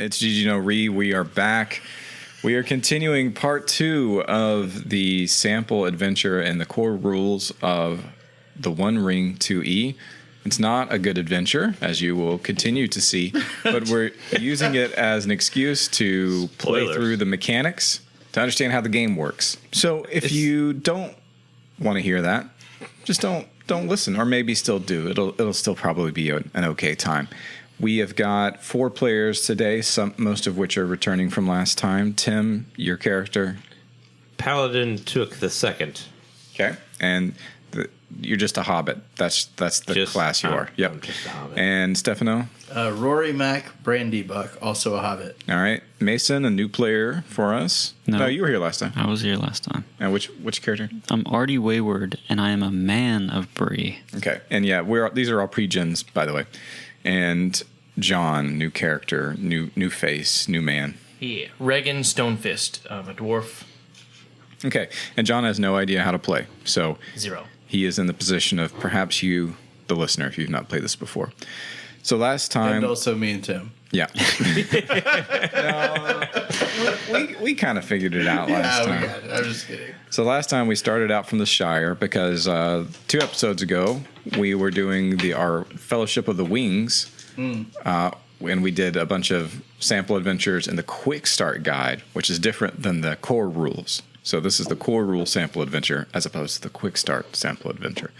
It's GG No Re. We are back. We are continuing part 2 of the sample adventure and the core rules of the One Ring 2E. It's not a good adventure, as you will continue to see, but we're using it as an excuse to play through the mechanics to understand how the game works. So if you don't want to hear that, just don't listen, or maybe still do. It'll still probably be an okay time. We have got 4 players today, most of which are returning from last time. Tim, your character. Paladin took the second. Okay. And you're just a hobbit. That's the class you are. Yep. I'm just a hobbit. And Stefano? Rory Mac Brandybuck, also a hobbit. All right. Mason, a new player for us. No, you were here last time. I was here last time. And which character? I'm Artie Wayward, and I am a man of Bree. Okay. And yeah, these are all pre-gens, by the way. And John, new character, new face, new man. Yeah, Regan Stonefist, a dwarf. Okay, and John has no idea how to play, so 0. He is in the position of perhaps you, the listener, if you've not played this before. So last time, And also me and Tim. Yeah. we kind of figured it out last time. Yeah, I'm just kidding. So last time we started out from the Shire because 2 episodes ago we were doing our Fellowship of the Wings, and we did a bunch of sample adventures in the Quick Start Guide, which is different than the core rules. So this is the core rule sample adventure as opposed to the Quick Start sample adventure.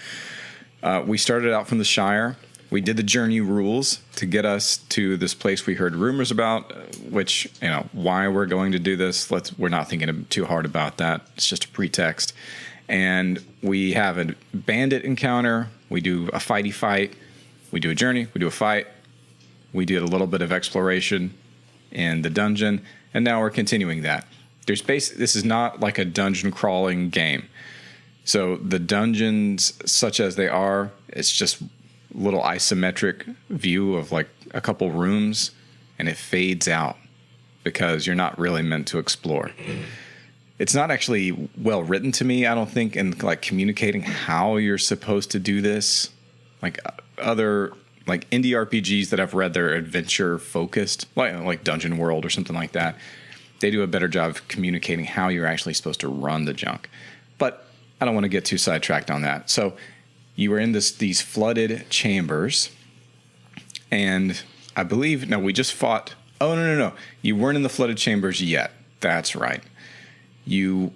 We started out from the Shire. We did the journey rules to get us to this place we heard rumors about, which, why we're going to do this. We're not thinking too hard about that. It's just a pretext. And we have a bandit encounter. We do a fighty fight. We do a journey. We do a fight. We did a little bit of exploration in the dungeon. And now we're continuing that. This is not like a dungeon crawling game. So the dungeons, such as they are, it's just little isometric view of like a couple rooms, and it fades out because you're not really meant to explore. It's not actually well written to me, I don't think, in like communicating how you're supposed to do this. Like other like indie RPGs that I've read, they're adventure focused, like Dungeon World or something like that. They do a better job of communicating how you're actually supposed to run the junk. But I don't want to get too sidetracked on that. So you were in these flooded chambers, and I believe, no, we just fought. Oh, no. You weren't in the flooded chambers yet. That's right. You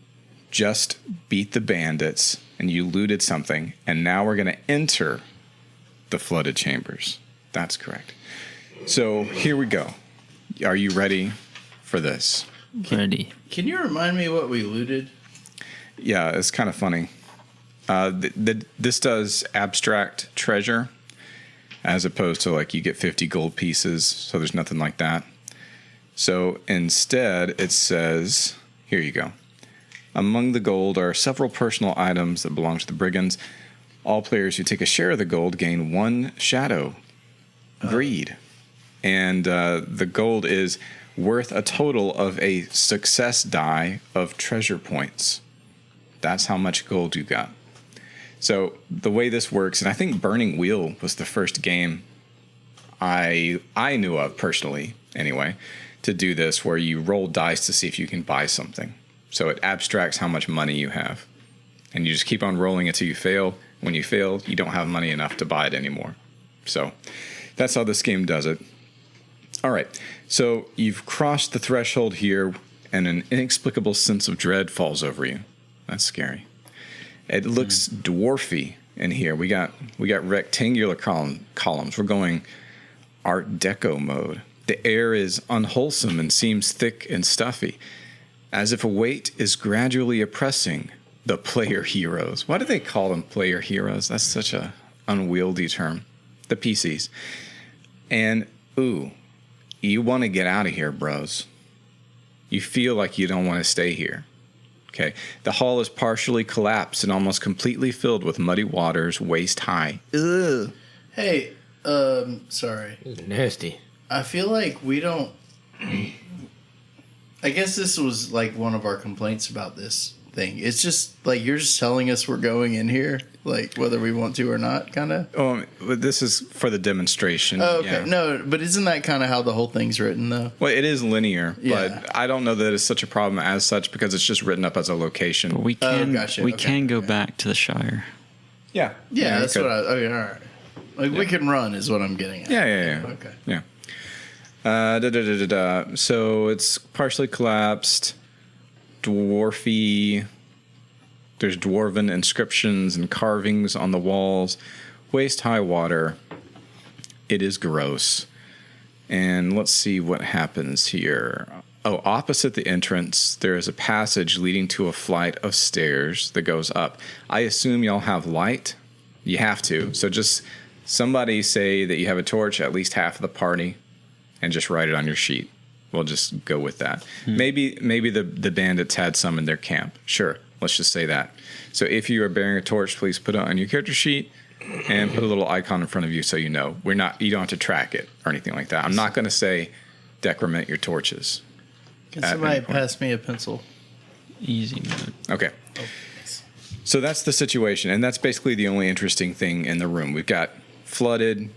just beat the bandits, and you looted something, and now we're going to enter the flooded chambers. That's correct. So here we go. Are you ready for this? Ready. Can you remind me what we looted? Yeah, it's kind of funny. This does abstract treasure as opposed to like you get 50 gold pieces, so there's nothing like that. So instead it says, here you go. Among the gold are several personal items that belong to the brigands. All players who take a share of the gold gain 1 shadow. Greed. And the gold is worth a total of a success die of treasure points. That's how much gold you got. So the way this works, and I think Burning Wheel was the first game I knew of personally, anyway, to do this, where you roll dice to see if you can buy something. So it abstracts how much money you have. And you just keep on rolling until you fail. When you fail, you don't have money enough to buy it anymore. So that's how this game does it. All right, so you've crossed the threshold here, and an inexplicable sense of dread falls over you. That's scary. It looks dwarfy in here. We got rectangular columns. We're going Art Deco mode. The air is unwholesome and seems thick and stuffy, as if a weight is gradually oppressing the player heroes. Why do they call them player heroes? That's such a unwieldy term. The PCs. And, you want to get out of here, bros. You feel like you don't want to stay here. Okay. The hall is partially collapsed and almost completely filled with muddy waters waist high. Ugh. Hey, sorry. This is nasty. I feel like we don't... I guess this was like one of our complaints about this thing. It's just like you're just telling us we're going in here, like whether we want to or not, kind of. Oh, but this is for the demonstration. Oh, okay. Yeah. No, but isn't that kind of how the whole thing's written, though? Well, it is linear, Yeah. but I don't know that it's such a problem as such because it's just written up as a location. But we can gotcha. we Okay. can go back to the Shire. Yeah. Yeah, you that's could. what I. Okay, all right. Like we can run is what I'm getting at. Yeah. Okay. Yeah. So it's partially collapsed, dwarfy. There's dwarven inscriptions and carvings on the walls, waist high water. It is gross. And let's see what happens here. Oh, opposite the entrance, there is a passage leading to a flight of stairs that goes up. I assume y'all have light. You have to. So just somebody say that you have a torch, at least half of the party, and just write it on your sheet. We'll just go with that. Maybe the bandits had some in their camp. Sure, let's just say that. So if you are bearing a torch, please put it on your character sheet and put a little icon in front of you so you know. You don't have to track it or anything like that. I'm not going to say decrement your torches. Can At somebody any point. pass me a pencil? Easy mode. Okay. So that's the situation, and that's basically the only interesting thing in the room. We've got flooded,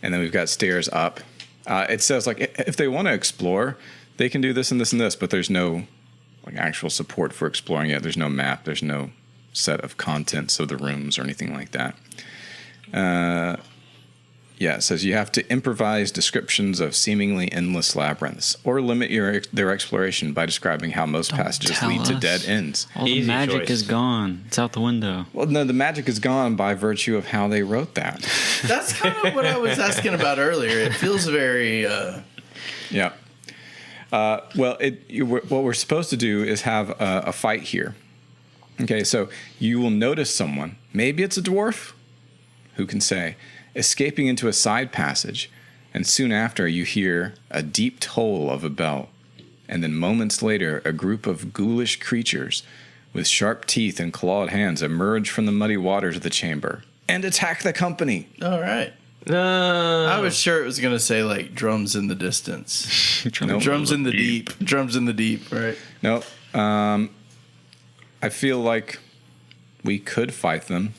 and then we've got stairs up. It says, like, if they want to explore, they can do this and this and this, but there's no like actual support for exploring it. There's no map. There's no set of contents of the rooms or anything like that. Yeah, it says you have to improvise descriptions of seemingly endless labyrinths, or limit their exploration by describing how most passages tell lead to us. dead ends. All the Easy magic choice. is gone. It's out the window. Well, no, the magic is gone by virtue of how they wrote that. That's kind of what I was asking about earlier. It feels very. Yeah. Well, what we're supposed to do is have a fight here. Okay, so you will notice someone. Maybe it's a dwarf. Who can say? Escaping into a side passage, and soon after you hear a deep toll of a bell, and then moments later a group of ghoulish creatures with sharp teeth and clawed hands emerge from the muddy waters of the chamber and attack the company. All right. No. I was sure it was going to say, like, drums in the distance. Nope. Drums in the deep. Drums in the deep, right? Nope. I feel like we could fight them.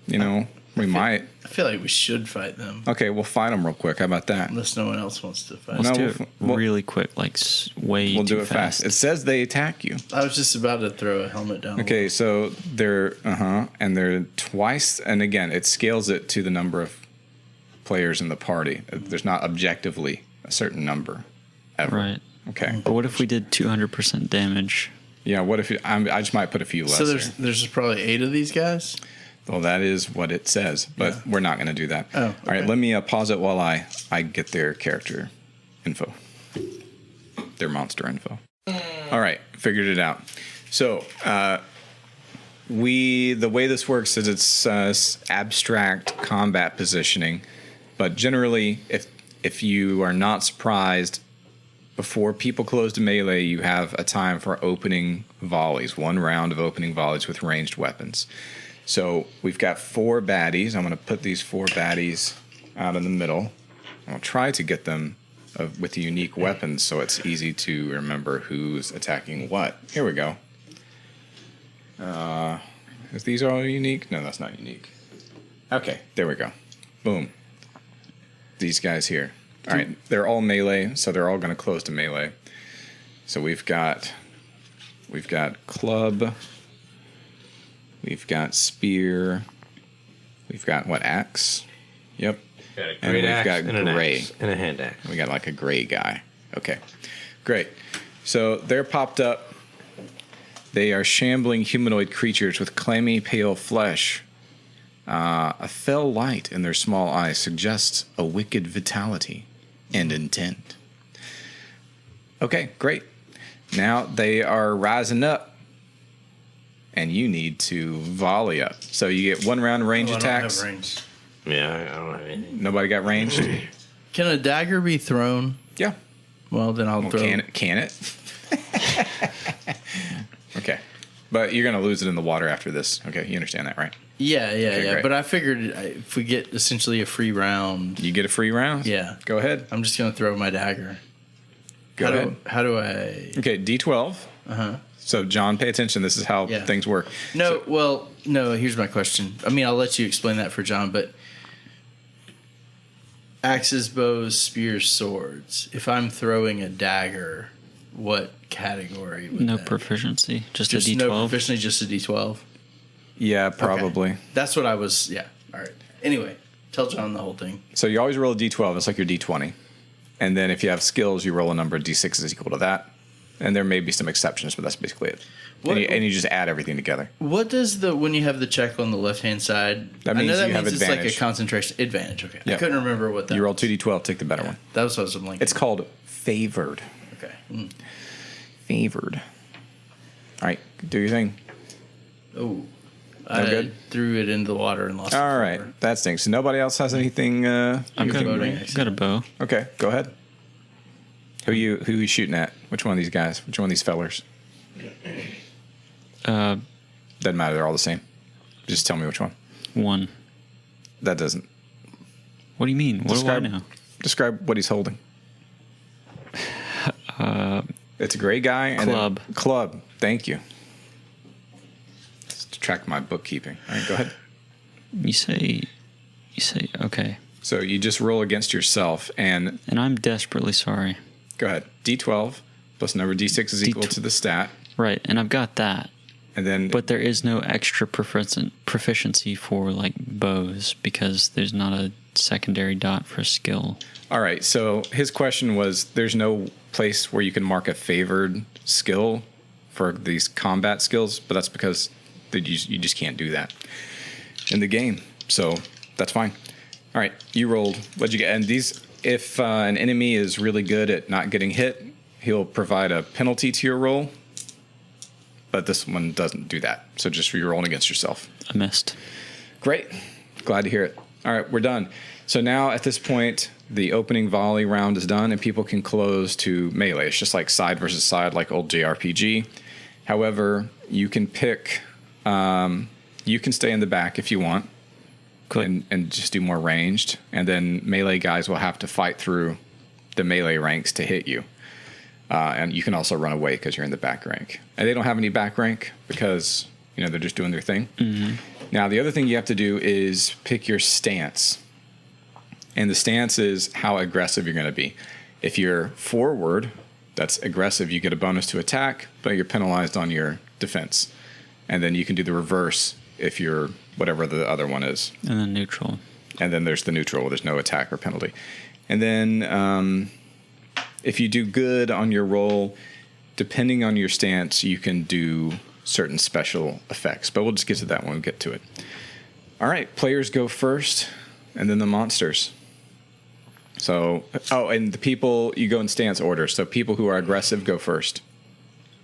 You know, we might. I feel like we should fight them, Okay, we'll fight them real quick. How about that? unless no one else wants to fight. No, Let's do we'll- it we'll- really quick, like way We'll too do it fast. It says they attack you. I was just about to throw a helmet down. Okay, so they're and they're twice, and again, it scales it to the number of players in the party. There's not objectively a certain number, ever. Right. Okay. But what if we did 200% damage? Yeah. What if I just might put a few less? So here. there's probably 8 of these guys. Well, that is what it says, but Yeah. we're not going to do that. Oh, All right, okay. let me pause it while I get their character info, their monster info. All right, figured it out. So the way this works is it's abstract combat positioning, but generally, if you are not surprised, before people close to melee, you have a time for opening volleys, one round of opening volleys with ranged weapons. So we've got 4 baddies. I'm going to put these 4 baddies out in the middle. I'll try to get them with unique weapons so it's easy to remember who's attacking what. Here we go. Is these all unique? No, that's not unique. Okay, there we go. Boom. These guys here. All right, they're all melee, so they're all going to close to melee. So we've got club. We've got spear. We've got what, axe? Yep. Got a And great we've axe got and an gray. axe and a hand axe. We got like a gray guy. Okay, great. So they're popped up. They are shambling humanoid creatures with clammy, pale flesh. A fell light in their small eyes suggests a wicked vitality and intent. Okay, great. Now they are rising up. And you need to volley up. So you get 1 round range Oh, I don't have attacks. range. Yeah, I don't have anything. Nobody got ranged? Can a dagger be thrown? Yeah. Well, then I'll Well, throw. can it? Okay. But you're going to lose it in the water after this. Okay, you understand that, right? Yeah. great. But I figured if we get essentially a free round, You get a free round? Yeah. Go ahead. I'm just gonna throw my dagger. Go ahead. How do I? Okay, D12. Uh huh. So, John, pay attention. This is how Yeah. things work. No, no. Here's my question. I mean, I'll let you explain that for John, but axes, bows, spears, swords. If I'm throwing a dagger, what category? Would No that be? proficiency, just a Just D12. no proficiency, just a D12. Yeah, probably. Okay. That's what I was. Yeah. All right. Anyway, tell John the whole thing. So you always roll a d12. It's like your d20. And then if you have skills, you roll a number of d6s equal to that. And there may be some exceptions, but that's basically it. What- And you just add everything together. What does when you have the check on the left hand side? That I means know that you have means it's like advantage. a concentration advantage. Okay. I Yeah. couldn't remember what that. You roll was. 2d12, take the better one. That was what I was like. It's called favored. Okay. Favored. All right, do your thing. Oh. I good? threw it into the water and lost it. All right, forever. that stinks. So nobody else has anything. I've got, voting, I've got a bow. Okay, go ahead. Who you shooting at? Which one of these guys? Which one of these fellers? Doesn't matter. They're all the same. Just tell me which one. One. That doesn't. What do you mean? What Describe- do I know? Describe what he's holding. It's a gray guy. And Club. Club. Thank you. Let's track my bookkeeping. All right, go ahead. You say, okay. So you just roll against yourself, and And I'm desperately sorry. go ahead. D12 plus number D6 is equal to the stat, Right, and I've got that. and then But there is no extra proficiency for like bows because there's not a secondary dot for skill. all right. So his question was: there's no place where you can mark a favored skill for these combat skills, but that's because you just can't do that in the game. So that's fine. All right, you rolled. What'd you get? And these, if an enemy is really good at not getting hit, he'll provide a penalty to your roll. But this one doesn't do that. So just you're rolling against yourself. I missed. Great. Glad to hear it. All right, we're done. So now at this point, the opening volley round is done and people can close to melee. It's just like side versus side, like old JRPG. However, you can pick, you can stay in the back if you want and just do more ranged. And then melee guys will have to fight through the melee ranks to hit you. And you can also run away because you're in the back rank. And they don't have any back rank because, they're just doing their thing. Mm-hmm. Now, the other thing you have to do is pick your stance. And the stance is how aggressive you're going to be. If you're forward, that's aggressive. You get a bonus to attack, but you're penalized on your defense. And then you can do the reverse if you're whatever the other one is. And then neutral. And then there's the neutral. There's no attack or penalty. And then if you do good on your roll, depending on your stance, you can do certain special effects. But we'll just get to that when we get to it. All right, players go first, and then the monsters. So, and the people, you go in stance order. So people who are aggressive go first.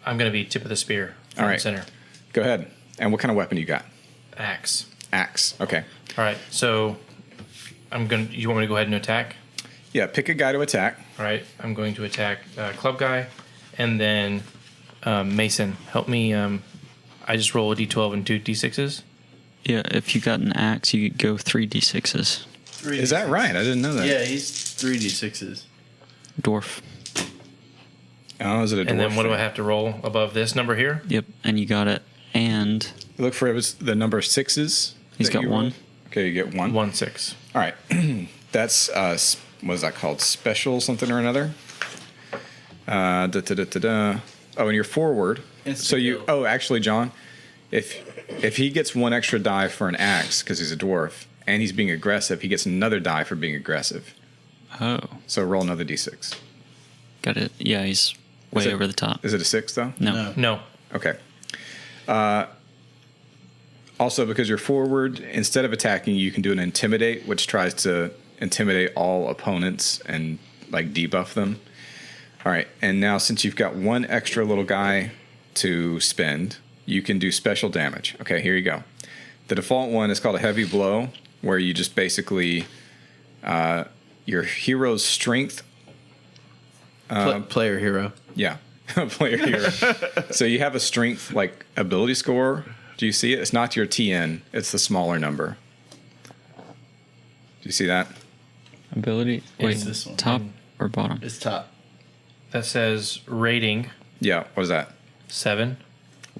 I'm going to be tip of the spear. All right. Center. Go ahead. And what kind of weapon you got? Axe. Axe. Okay. All right. So you want me to go ahead and attack? Yeah, pick a guy to attack. All right. I'm going to attack Club Guy and then Mason. Help me. I just roll a d12 and 2 d6s. Yeah, if you got an axe, you could go 3d6s. Is that right? I didn't know that. Yeah, he's 3d6s. Dwarf. Oh, is it a dwarf? And then what do I thing? have to roll above this number here? Yep, and you got it. And Look for the number of sixes. He's that got you one. rolled. Okay, you get one. 1 6. All right. That's, what is that called? Special something or another? Oh, and you're forward. So actually, John, if he gets one extra die for an axe because he's a dwarf and he's being aggressive, he gets another die for being aggressive. oh, So roll another d6. got it. Yeah, he's way it- over the top. Is it a 6 though? No. No. Okay. Also, because you're forward, instead of attacking, you can do an intimidate, which tries to intimidate all opponents and like debuff them. All right, and now since you've got one extra little guy to spend, you can do special damage. Okay, here you go. The default one is called a heavy blow, where you just basically your hero's strength. Player hero. Yeah, player hero. So you have a strength like ability score. Do you see it? It's not your TN. It's the smaller number. Do you see that? Ability. Wait, this one. top or bottom? It's top. That says rating Yeah. What is that? 7.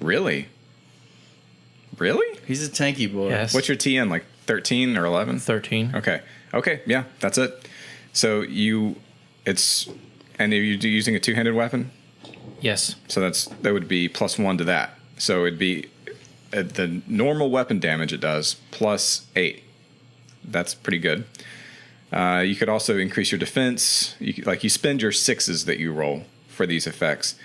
Really? Really? He's a tanky boy. Yes. What's your TN, like 13 or 11? 13. Okay. Okay. Yeah, that's it. So and are you using a two-handed weapon? Yes. So that would be +1 to that. So it'd be the normal weapon damage it does +8. That's pretty good. You could also increase your defense. You spend your 6s that you roll for these effects.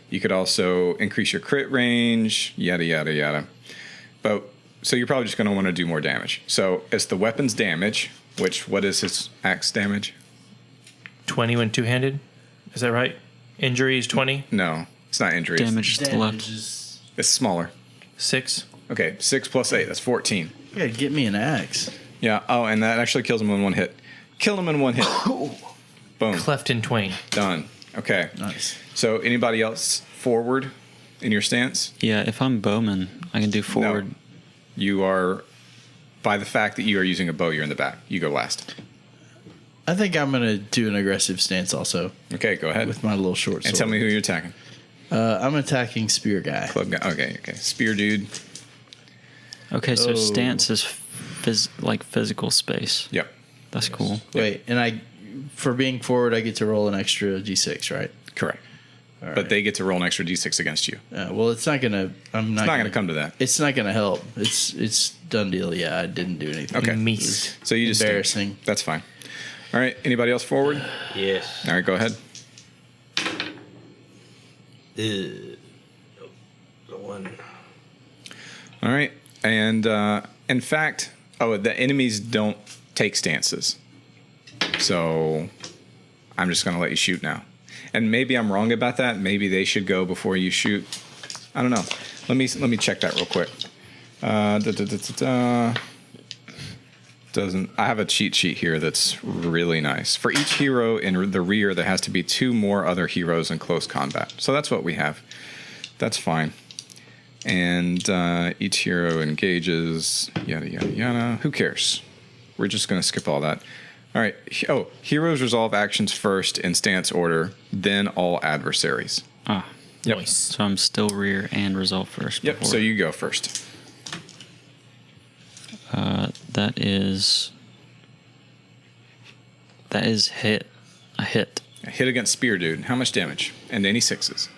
You could also increase your crit range, yada, yada, yada. So you're probably just going to want to do more damage. So it's the weapon's damage, what is his axe damage? 20 when two-handed. Is that right? Injury is 20. No, it's not injuries. Damage to the left. Is, It's smaller. 6. Okay, 6 + 8, that's 14. you gotta get me an axe. Yeah, oh, and that actually kills him in one hit. Kill him in one hit. Boom. Cleft in twain. Done. Okay. Nice. So anybody else forward in your stance? Yeah, if I'm bowman, I can do forward. No. You are, by the fact that you are using a bow, you're in the back. You go last. I think I'm gonna do an aggressive stance also Okay, go ahead. with my little short sword. And tell me who you're attacking. I'm attacking spear guy. Club guy. Okay. Spear dude. Okay, so Oh. stance is like physical space. Yep. That's cool. Wait, and for being forward, I get to roll an extra d6, right? Correct. All But they get to roll an extra d6 against you. well, it's not gonna. I'm not. It's not going to come to that. It's not gonna help. It's done deal. Yeah, I didn't do anything. Okay. Meat. So you just Embarrassing. That's fine. All right. Anybody else forward? Yes. All right. Go ahead. The one. All right. And in fact, the enemies don't take stances. So I'm just going to let you shoot now. And maybe I'm wrong about that. Maybe they should go before you shoot. I don't know. Let me check that real quick. Doesn't I have a cheat sheet here that's really nice. For each hero in the rear, there has to be 2 more other heroes in close combat. So that's what we have. That's fine. And each hero engages, yada, yada, yada. Who cares? We're just going to skip all that. All right. Oh, heroes resolve actions first in stance order, then all adversaries. Ah, Yep. Nice. so I'm still rear and resolve first. Yep. before. So you go first. That is hit. A hit. A hit against Spear Dude. How much damage? And any 6s.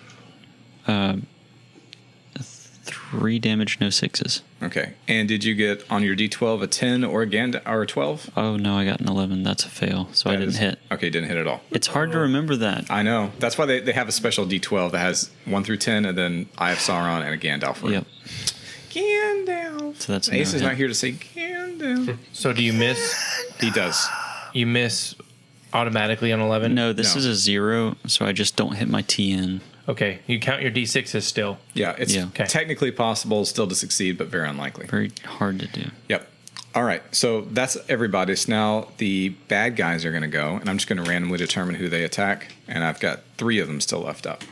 3 damage, no 6s. Okay. And did you get on your D12 a 10 or a 12? Oh no, I got an 11. That's a fail. So I didn't hit. Okay, didn't hit at all. It's hard to remember that. I know. That's why they have a special D12 that has 1 through 10 and then Eye of Sauron and a Gandalf room. Yep. Gandalf. So that's Ace no is hit. not here to say Gandalf. So do you miss? He does. You miss automatically on 11? No, this No. is a 0, so I just don't hit my TN. Okay. You count your D6s still. Yeah, it's Yeah. Okay. technically possible still to succeed, but very unlikely. Very hard to do. Yep. All right. So that's everybody. So now the bad guys are going to go, and I'm just going to randomly determine who they attack. And I've got 3 of them still left up.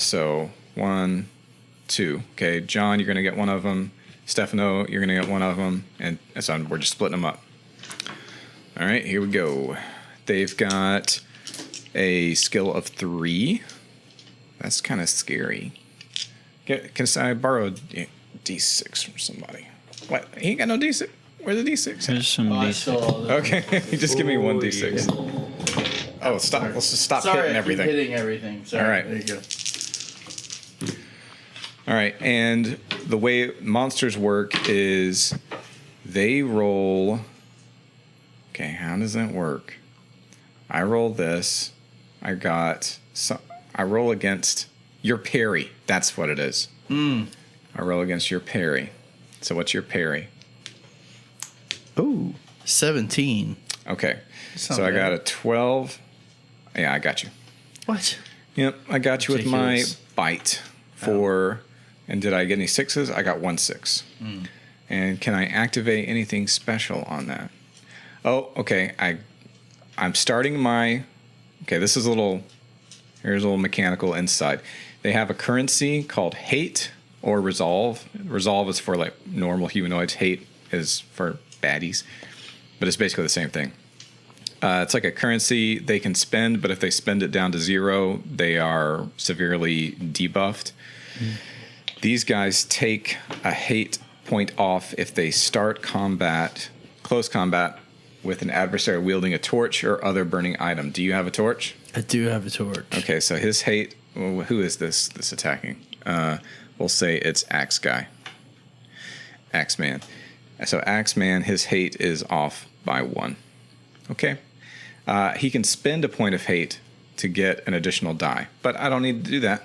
So 1, 2. Okay, John, you're going to get one of them. Stefano, you're going to get one of them. And so we're just splitting them up. All right, here we go. They've got a skill of 3. That's kind of scary. Can I borrow a D6 from somebody? What? He ain't got no D6. Where's the D6? There's some I decent. stole all those. Okay, just give me one D6. Oh, stop! Let's just stop Sorry, hitting I keep everything. hitting everything. Sorry. All right. There you go. All right, and the way monsters work is they roll. Okay, how does that work? I roll this. I roll against your parry. That's what it is. I roll against your parry. So what's your parry? Ooh, 17. Okay, That's not so I got bad. a 12. Yeah, I got you. What? Yep, I got you with my Ridiculous. bite for. And did I get any 6s? I got 1 6. And can I activate anything special on that? Oh, okay. I'm starting my. Okay, this is here's a little mechanical insight. They have a currency called hate or resolve. Resolve is for like normal humanoids. Hate is for baddies, but it's basically the same thing. It's like a currency they can spend, but if they spend it down to 0, they are severely debuffed. These guys take a hate point off if they start close combat, with an adversary wielding a torch or other burning item. Do you have a torch? I do have a torch. Okay, so his hate. Well, who is this attacking? We'll say it's Axe Guy. Axe Man. So Axe Man, his hate is off by 1. Okay. He can spend a point of hate to get an additional die, but I don't need to do that.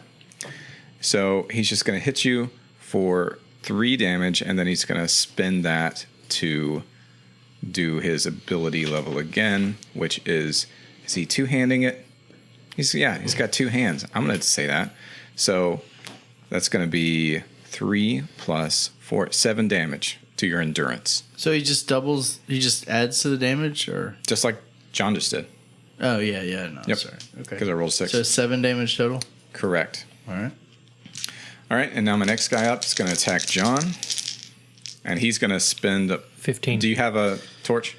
So he's just going to hit you for 3 damage, and then he's going to spend that to do his ability level again, which is he two-handing it? He's got 2 hands. I'm going to say that. So that's going to be 3 plus 4, 7 damage to your endurance. So he just adds to the damage, or? Just like John just did. Oh, yeah, no, Yep. sorry. Okay. Because I rolled 6. So 7 damage total? Correct. All right. All right, and now my next guy up is going to attack John. And he's going to spend 15. Do you have a torch?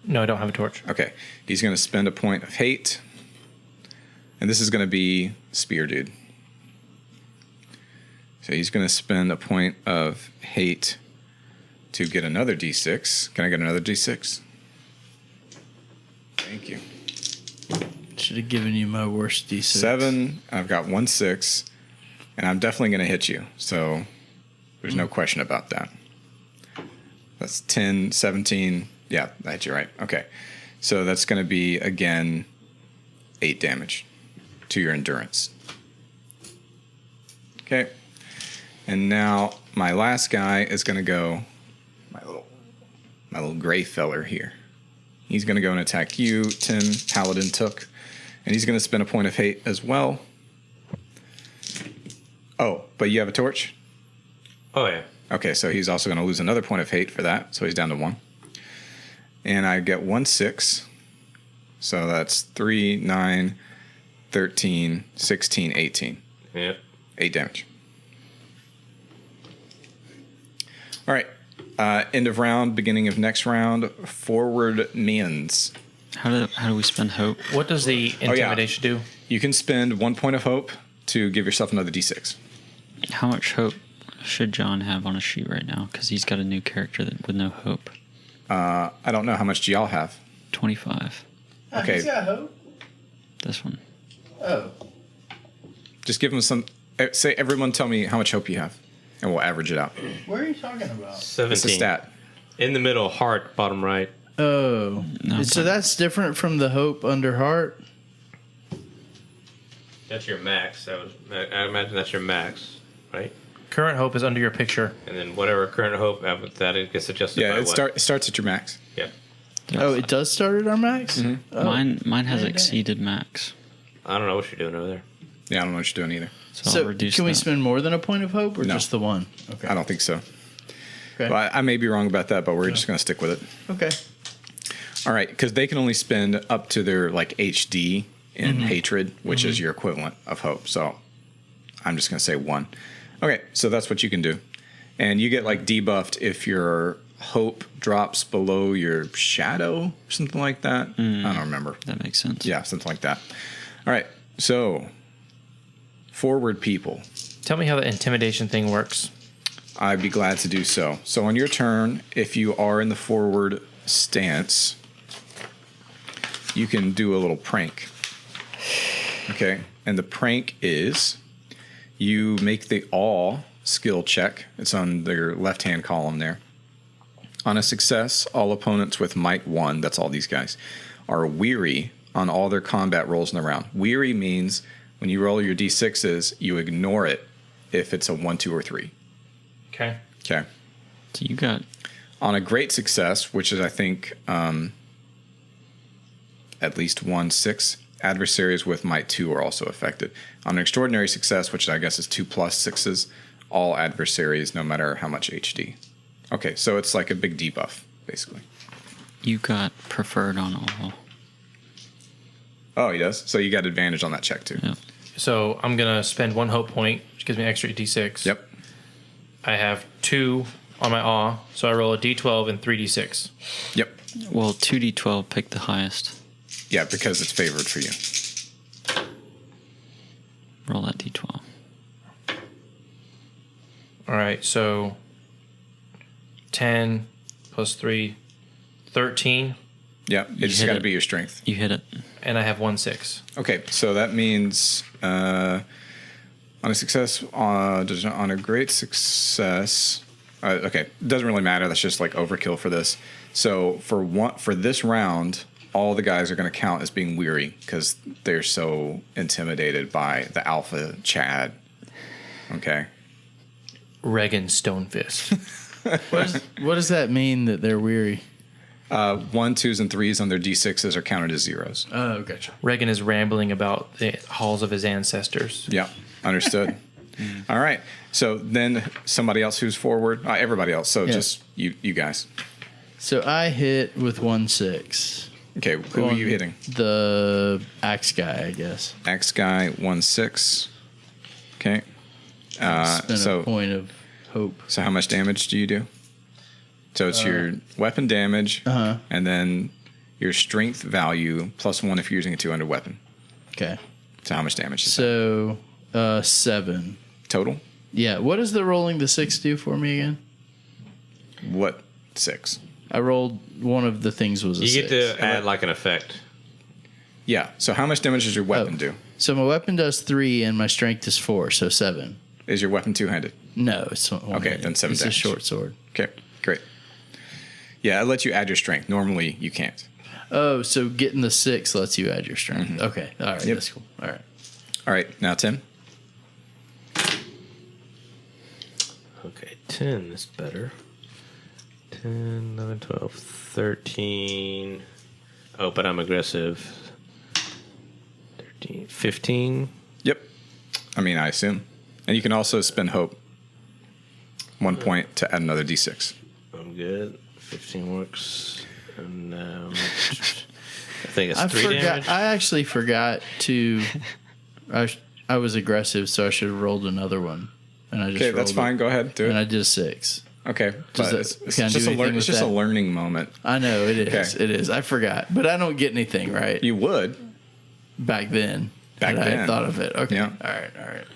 No, I don't have a torch. Okay. He's going to spend a point of hate. And this is going to be Spear Dude. So he's going to spend a point of hate to get another d6. Can I get another d6? Thank you. Should have given you my worst D6. 7. I've got 1 6. And I'm definitely going to hit you. So there's no question about that. That's 10, 17. Yeah, I hit you right. Okay. So that's going to be, again, 8 damage to your endurance. Okay. And now my last guy is going to go, my little gray feller here. He's going to go and attack you, Tim. Paladin took. And he's going to spend a point of hate as well. Oh, but you have a torch? Oh, yeah. Okay, so he's also going to lose another point of hate for that. So he's down to 1. And I get 1 6. So that's 3, 9, 13, 16, 18. Yep. 8 damage. All right. End of round, beginning of next round. Forward mins. How do we spend hope? What does the intimidation do? You can spend 1 point of hope to give yourself another d6. How much hope should John have on a sheet right now? Because he's got a new character with no hope. I don't know how much do y'all have. 25. Okay. He's got hope. This one. Oh. Just give him some. Say, everyone tell me how much hope you have, and we'll average it out. What are you talking about? 17. It's a stat. In the middle, heart, bottom right. Oh. No, So that's different from the hope under heart? That's your max. I imagine that's your max, right? Current hope is under your picture. And then whatever current hope, that it gets adjusted Yeah, by it what? starts at your max. Yeah. Oh, it does start at our max? Mm-hmm. Oh. Mine has dang. exceeded max. I don't know what you're doing over there. Yeah, I don't know what you're doing either. So, So I'll reduce can we that. spend more than a point of hope, or No. just the 1? Okay. I don't think so. Okay. Well, I may be wrong about that, but we're just going to stick with it. Okay. All right, because they can only spend up to their like HD in hatred, which is your equivalent of hope. So I'm just going to say 1. Okay, so that's what you can do. And you get like debuffed if your hope drops below your shadow, something like that. I don't remember. That makes sense. Yeah, something like that. All right, so forward people. Tell me how the intimidation thing works. I'd be glad to do so. So on your turn, if you are in the forward stance, you can do a little prank. Okay, and the prank is you make the awe skill check. It's on your left-hand column there. On a success, all opponents with might 1, that's all these guys, are weary on all their combat rolls in the round. Weary means when you roll your d6s, you ignore it if it's a 1, 2, or 3. Okay. Okay. So you got On a great success, which is I think at least 1 6, adversaries with might 2 are also affected. On an extraordinary success, which I guess is 2 plus 6s, all adversaries, no matter how much HD. Okay, so it's like a big debuff, basically. you got preferred on all. Oh, he does? So you got advantage on that check, too. Yep. So I'm going to spend 1 hope point, which gives me extra d6. Yep. I have 2 on my awe, so I roll a d12 and 3d6. Yep. Well, 2d12, pick the highest. Yeah, because it's favored for you. Roll that d12. right, so 10 plus 3, 13, Yeah, it's hit got to it. be your strength. You hit it. and I have 1/6. Okay, so that means on a success, on a great success. Okay, it doesn't really matter. That's just like overkill for this. So for this round, all the guys are going to count as being weary because they're so intimidated by the alpha Chad. Okay. Regan Stonefist. What does that mean that they're weary? 1, 2s, and 3s on their d6s are counted as zeros. Oh, gotcha. Regan is rambling about the halls of his ancestors. Yeah, understood. All right. So then somebody else who's forward, everybody else. So Yeah. just you guys. So I hit with 1/6. Okay, who are you hitting? The axe guy, I guess. Axe guy 1/6. Okay. Spend So a point of hope. so how much damage do you do? So it's your weapon damage, and then your strength value +1 if you're using a two-handed weapon. Okay. So how much damage is So 7. that? Total? Yeah. What does the rolling the 6 do for me again? What 6? I rolled one of the things was a You 6. get to add like an effect. Yeah. So how much damage does your weapon do? So my weapon does 3 and my strength is 4, so 7. Is your weapon two-handed? No, it's one. Okay, then 7 It's damage. a short sword. Okay, great. Yeah, it lets you add your strength. Normally, you can't. Oh, so getting the 6 lets you add your strength. Okay. All right. Yep. That's cool. All right. All right, now Tim. Okay, 10 is better. 10, 11, 12, 13. Oh, but I'm aggressive. 13, 15. Yep. I mean, I assume. And you can also spend hope. 1 point to add another d6. I'm good. 15 works. And now I think it's I 3 forgot. damage. I actually forgot to. I was aggressive, so I should have rolled another one. And I just Okay, that's rolled fine. it, Go ahead. Do And I it. did a 6. Okay. Does But that- it's can I do just, anything it's with just a that? learning moment. I know it is. Okay. It is. I forgot, but I don't get anything right You would. back then. Back that I then. had thought of it. Okay. Yeah. All right. All right.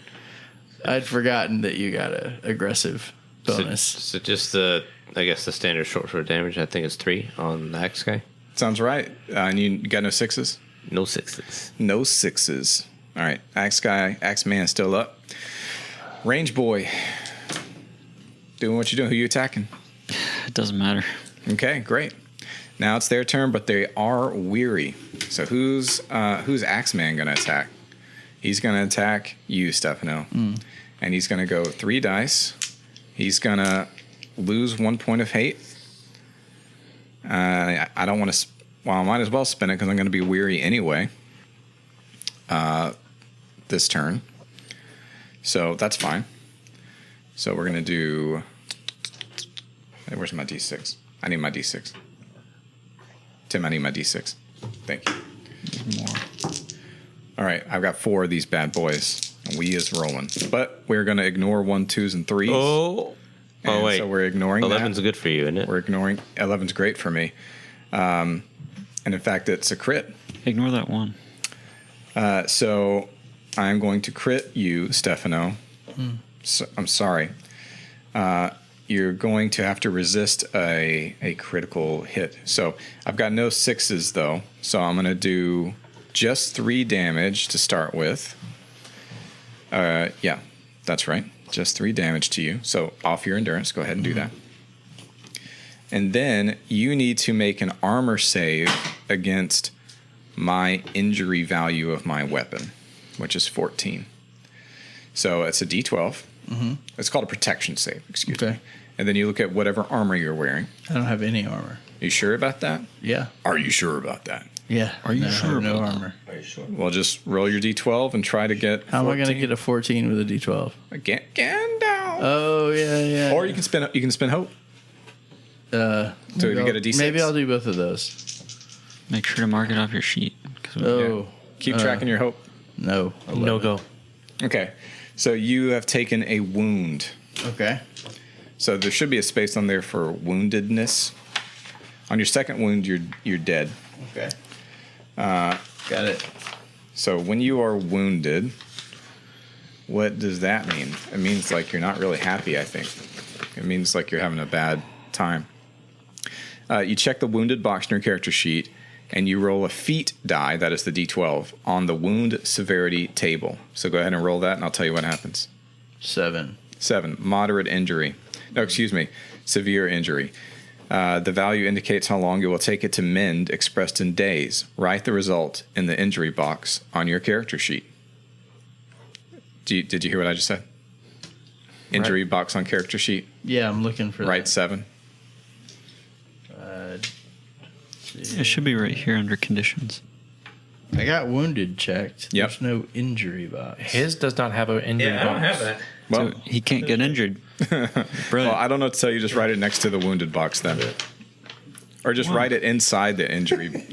I'd forgotten that you got a aggressive bonus. So just the, I guess the standard short sword damage. I think it's 3 on the axe guy. Sounds right. And you got no 6s? No 6s. No 6s. All right. Axe guy, Axe man is still up. Range boy. Doing what you're doing. Who you attacking? It doesn't matter. Okay, great. Now it's their turn, but they are weary. So who's Axeman going to attack? He's going to attack you, Stefano. And he's going to go 3 dice. He's going to lose 1 point of hate. I don't want to... Well, I might as well spend it because I'm going to be weary anyway. This turn. So that's fine. So we're going to do... Hey, where's my D6? I need my D6. Tim, I need my D6. Thank you. All right, I've got 4 of these bad boys. And we is rolling. But we're going to ignore 1, 2s, and 3s. Oh. And Oh, wait. So we're ignoring 11's that. good for you, isn't it? We're ignoring... 11's great for me. And in fact, it's a crit. Ignore that one. So I'm going to crit you, Stefano. So, I'm sorry. You're going to have to resist a critical hit. So I've got no 6s, though. So I'm going to do just 3 damage to start with. Yeah, that's right. Just 3 damage to you. So off your endurance. Go ahead and do that. And then you need to make an armor save against my injury value of my weapon, which is 14. So it's a D12. It's called a protection save, excuse me. And then you look at whatever armor you're wearing. I don't have any armor. You sure about that? Yeah. Are you sure about that? Yeah. Are you No, I sure have no about that? armor. Well, just roll your D12 and try to get. How am I going to get a 14 with a D12? Again down? Oh yeah, yeah. Or you can spin hope. So you get a D6. Maybe I'll do both of those. Make sure to mark it off your sheet. 'Cause Oh Keep tracking your hope. no. No go. Okay. So you have taken a wound. Okay. So there should be a space on there for woundedness. On your second wound, you're dead. Okay. Got it. So when you are wounded, What does that mean? It means like you're not really happy, I think. It means like you're having a bad time. You check the wounded box in your character sheet, and you roll a feat die, that is the D12, on the wound severity table. So go ahead and roll that, and I'll tell you what happens. 7. 7, moderate injury. No, excuse me, severe injury. The value indicates how long it will take it to mend, expressed in days. Write the result in the injury box on your character sheet. Did you hear what I just said? Injury box on character sheet. Yeah, I'm looking for Write that. 7. It should be right here under conditions. I got wounded checked. Yep. There's no injury box. His does not have an injury Yeah, I don't box. have that. Well, So he can't get injured. well, Brilliant. I don't know what to tell you. Just write it next to the wounded box then. Or just write it inside the injury.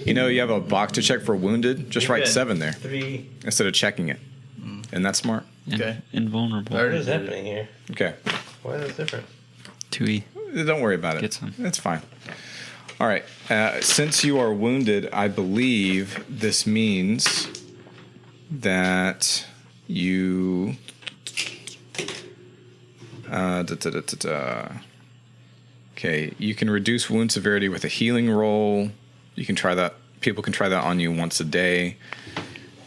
You have a box to check for wounded. Just write 7 there 3. instead of checking it. Isn't that smart? Okay. Invulnerable. There What it is happening here? Okay. Why is it different? 2E. Don't worry about it. Get some. It's fine. All right. Since you are wounded, I believe this means that you. Okay, you can reduce wound severity with a healing roll. You can try that. People can try that on you once a day.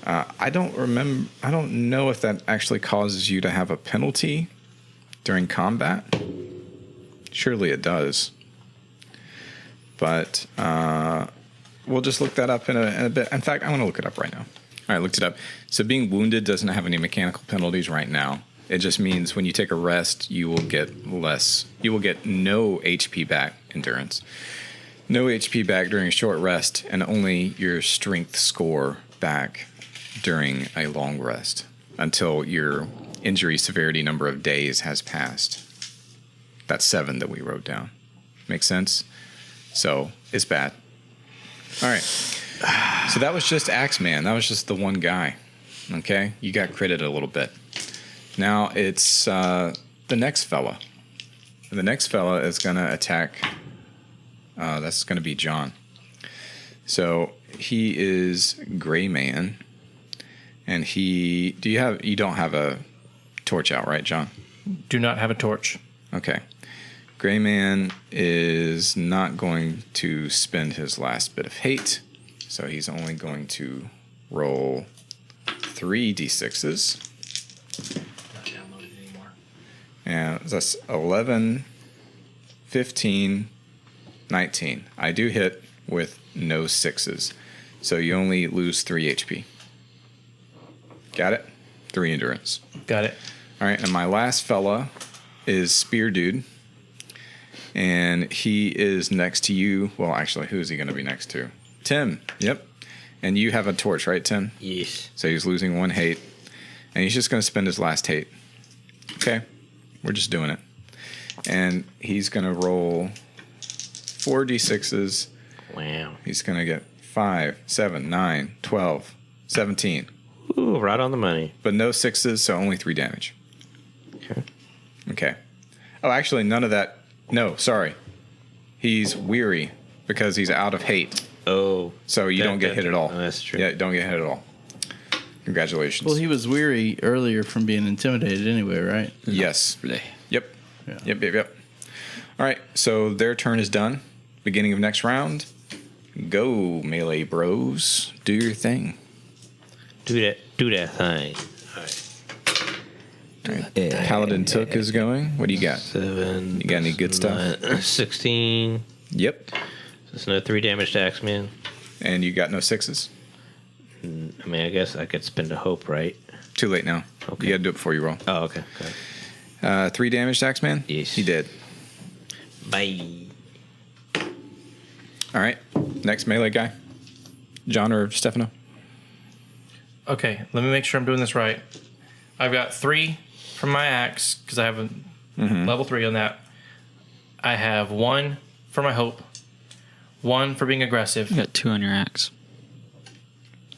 I don't know if that actually causes you to have a penalty during combat. Surely it does. But we'll just look that up in a bit. In fact, I want to look it up right now. All right, looked it up. So being wounded doesn't have any mechanical penalties right now. It just means when you take a rest, you will get less. You will get no HP back, endurance. No HP back during a short rest, and only your strength score back during a long rest until your injury severity number of days has passed. That's 7 that we wrote down. Make sense? So it's bad. All right. So that was just Axeman. That was just the one guy. Okay? You got critted a little bit. Now it's the next fella. The next fella is going to attack. That's going to be John. So he is Gray Man. And you don't have a torch out, right, John? Do not have a torch. Okay. Gray Man is not going to spend his last bit of hate, so he's only going to roll 3 d6s. Not downloaded anymore. And that's 11, 15, 19. I do hit with no 6s, so you only lose 3 HP. Got it? 3 endurance. Got it. All right, and my last fella is Spear Dude. And he is next to you. Well, actually, who is he going to be next to? Tim. Yep. And you have a torch, right, Tim? Yes. So he's losing 1 hate. And he's just going to spend his last hate. Okay. We're just doing it. And he's going to roll 4 d6s. Wow. He's going to get 5, 7, 9, 12, 17. Ooh, right on the money. But no 6s, so only 3 damage. Okay. Okay. Oh, actually, none of that. No, sorry. He's weary because he's out of hate. Oh. So you don't get hit at all. Oh, that's true. Yeah, don't get hit at all. Congratulations. Well, he was weary earlier from being intimidated anyway, right? Yes. Bleh. Yep. Yeah. Yep. All right, so their turn is done. Beginning of next round. Go, melee bros. Do your thing. Do that thing. All right. Paladin Took is going. What do you got? 7. You got any good stuff? 16. Yep. That's another 3 damage to Axeman. And you got no 6s? I mean, I guess I could spend a hope, right? Too late now. Okay. You got to do it before you roll. Oh, okay. Go ahead. 3 damage to Axeman? Yes. He did. Bye. All right. Next melee guy. John or Stefano? Okay, let me make sure I'm doing this right. I've got 3 from my axe because I have a level 3 on that. I have 1 for my hope, 1 for being aggressive. You got 2 on your axe.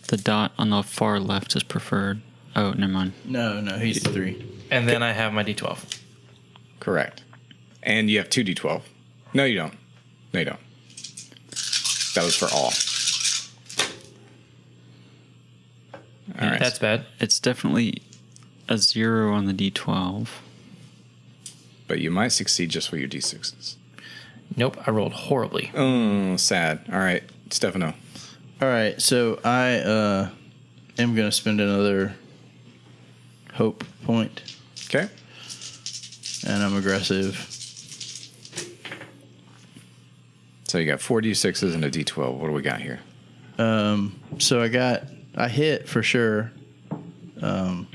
The dot on the far left is preferred. Oh, never mind. No, he's 3. And then I have my D12. Correct. And you have 2d12. No, you don't. No, you don't. That was for all. All right. That's bad. It's definitely a 0 on the D12. But you might succeed just with your D6s. Nope, I rolled horribly. Oh, sad. All right, Stefano. All right, so I am going to spend another hope point, Okay. and I'm aggressive. So you got 4 D6s and a D12. What do we got here? So I hit for sure with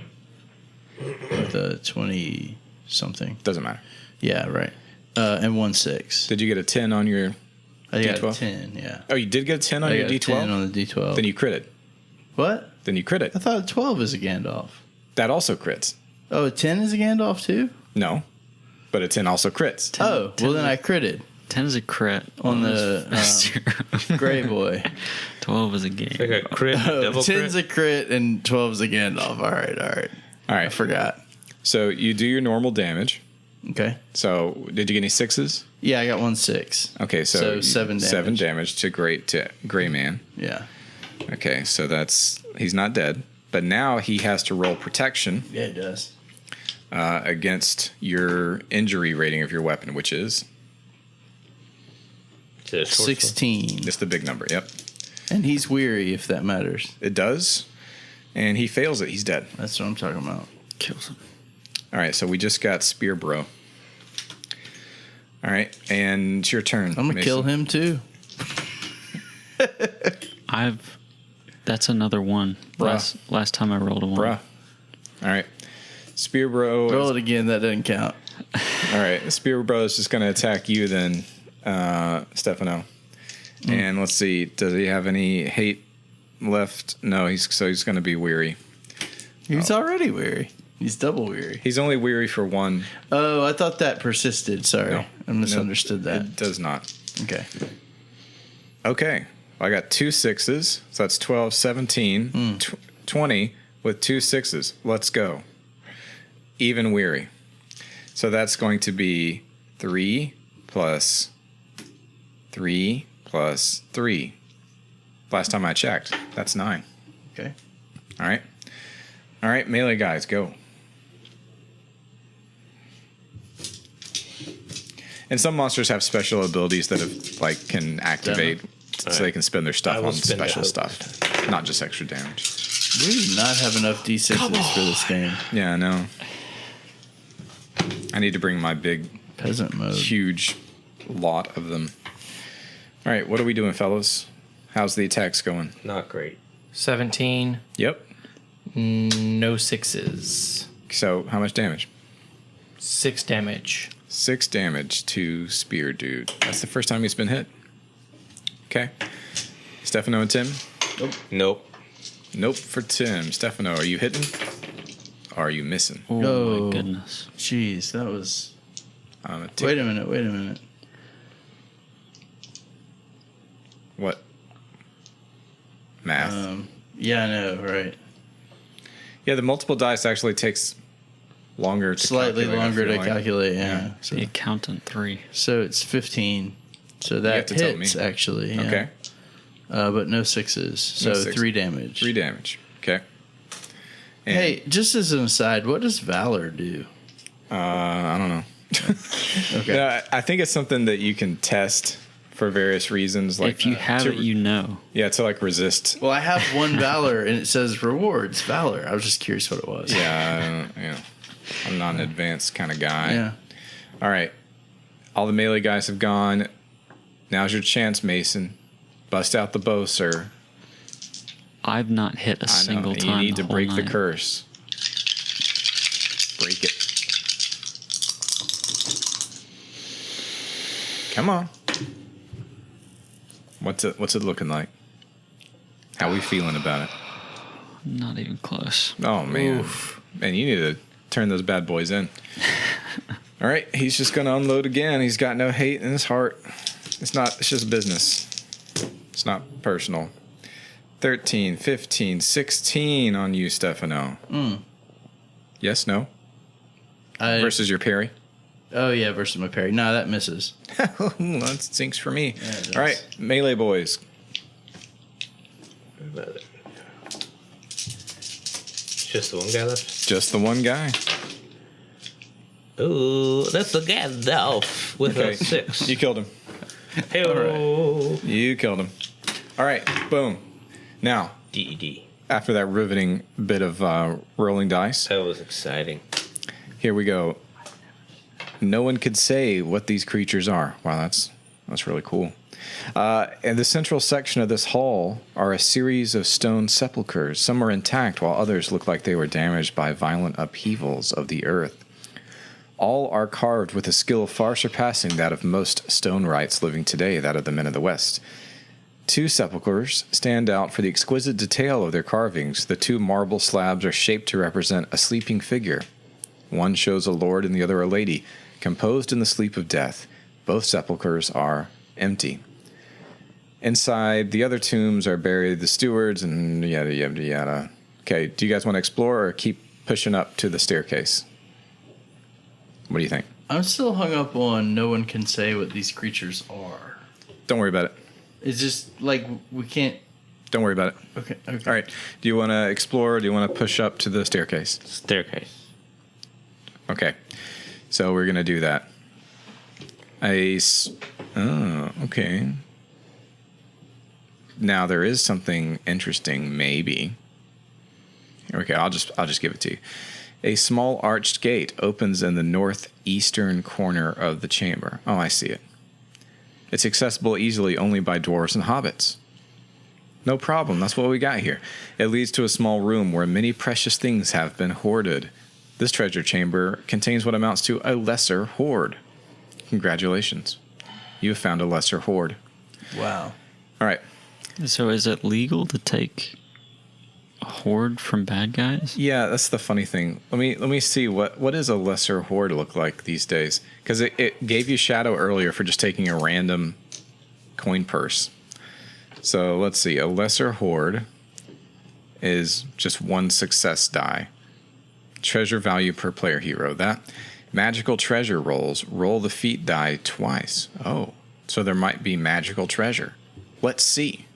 a 20 something. Doesn't matter. Yeah, right. And 1-6. Did you get a 10 on your I got a D12? 10, yeah. Oh, you did get a 10 on I your got a D12? 10 on the D12. Then you critted. What? Then you critted. I thought a 12 is a Gandalf. That also crits. Oh, a 10 is a Gandalf too? No. But a 10 also crits. 10, Oh, 10 well then I critted 10 is a crit. on the Gray Boy. 12 is a game. Like a crit, Oh, double 10's crit. a crit and 12's a Gandalf. All right. All I right. forgot. So you do your normal damage. Okay. So did you get any 6s? Yeah, I got 1-6. Okay, so 7 damage. 7 damage to Gray Man. Yeah. Okay, so he's not dead. But now he has to roll protection Yeah, it does. against your injury rating of your weapon, which is 16. just the big number. Yep. And he's weary, if that matters. It does. And he fails it. He's dead. That's what I'm talking about. Kills him. All right, so we just got Spear Bro. All right, and it's your turn. I'm going to kill him too. That's another 1. Bruh. Last time I rolled a 1. Bruh. All right. Spear Bro. Roll it again. That doesn't count. All right. Spear Bro is just going to attack you then, Stefano. And let's see. Does he have any hate left? No, he's going to be weary. He's already weary. He's double weary. He's only weary for 1. Oh, I thought that persisted. Sorry. No. I misunderstood that. It does not. Okay. Okay. I got 2 6s. So that's 12, 17, 20 with 2 6s. Let's go. Even weary. So that's going to be 3 plus 3 plus 3. Last time I checked, that's 9. Okay. All right. All right, melee guys, go. And some monsters have special abilities that can activate, so they can spend their stuff I will on spend special a hope. stuff, not just extra damage. We do not have enough D6s for this game. Yeah, I know. I need to bring my big, Peasant mode. huge lot of them. All right, what are we doing, fellas? How's the attacks going? Not great. 17, Yep. no 6s. So, how much damage? 6 damage. 6 damage to Spear Dude. That's the first time he's been hit. Okay. Stefano and Tim? Nope. Nope for Tim. Stefano, are you hitting? Or are you missing? Oh, Oh. my goodness. Jeez, that was... Wait. Wait a minute. What? Math. Yeah, I know, right. Yeah, the multiple dice actually takes longer to Slightly calculate, I longer feel to like. calculate, yeah. Yeah. So, The accountant 3. so it's 15. So have that to tell hits, me. actually. Yeah. Okay. But no 6s. So 6. 3 damage. 3 damage. Okay. And, Hey, just as an aside, what does Valor do? I don't know. Okay. Yeah, I think it's something that you can test for various reasons. Like If you have to- it, you know. Yeah, to like resist. Well, I have one Valor, and it says rewards Valor. I was just curious what it was. Yeah, I'm not an advanced kind of guy. Yeah. All right. All the melee guys have gone. Now's your chance, Mason. Bust out the bow, sir. I've not hit a I know. single And time. you need to the whole break the night. curse. Break it. Come on. What's it looking like? How we feeling about it? Not even close. Oh man. Man, you need to turn those bad boys in. All right, he's just gonna unload again. He's got no hate in his heart. It's just business. It's not personal. 13, 15, 16 on you, Stefano. Yes, no? Versus your parry? Oh, yeah, versus my parry. No, that misses. That stinks for me. it does. All right, melee boys. Just the one guy left. Just the one guy. Ooh, that's the Gandalf with a 6. You killed him. Hey, You killed him. All right. Boom. Now, D. after that riveting bit of rolling dice, That was exciting. here we go. No one could say what these creatures are. Wow, that's really cool. In the central section of this hall are a series of stone sepulchres. Some are intact, while others look like they were damaged by violent upheavals of the earth. All are carved with a skill far surpassing that of most stone rites living today, that of the men of the West. 2 sepulchres stand out for the exquisite detail of their carvings. The 2 marble slabs are shaped to represent a sleeping figure. One shows a lord and the other a lady, composed in the sleep of death. Both sepulchres are empty. Inside the other tombs are buried the stewards and yada, yada, yada. Okay, do you guys want to explore or keep pushing up to the staircase? What do you think? I'm still hung up on no one can say what these creatures are. Don't worry about it. It's just like we can't. Don't worry about it. Okay. All right. Do you want to explore or do you want to push up to the staircase? Staircase. Okay. So we're going to do that. Oh, okay. Now there is something interesting, maybe. Okay, I'll just give it to you. A small arched gate opens in the northeastern corner of the chamber. Oh, I see it. It's accessible easily only by dwarves and hobbits. No problem, that's what we got here. It leads to a small room where many precious things have been hoarded. This treasure chamber contains what amounts to a lesser hoard. Congratulations. You have found a lesser hoard. Wow. All right. So is it legal to take a hoard from bad guys? Yeah, that's the funny thing. Let me see what does a lesser hoard look like these days? Because it gave you shadow earlier for just taking a random coin purse. So let's see. A lesser hoard is just 1 success die. Treasure value per player hero. That magical treasure rolls. Roll the feat die twice. Oh, so there might be magical treasure. Let's see.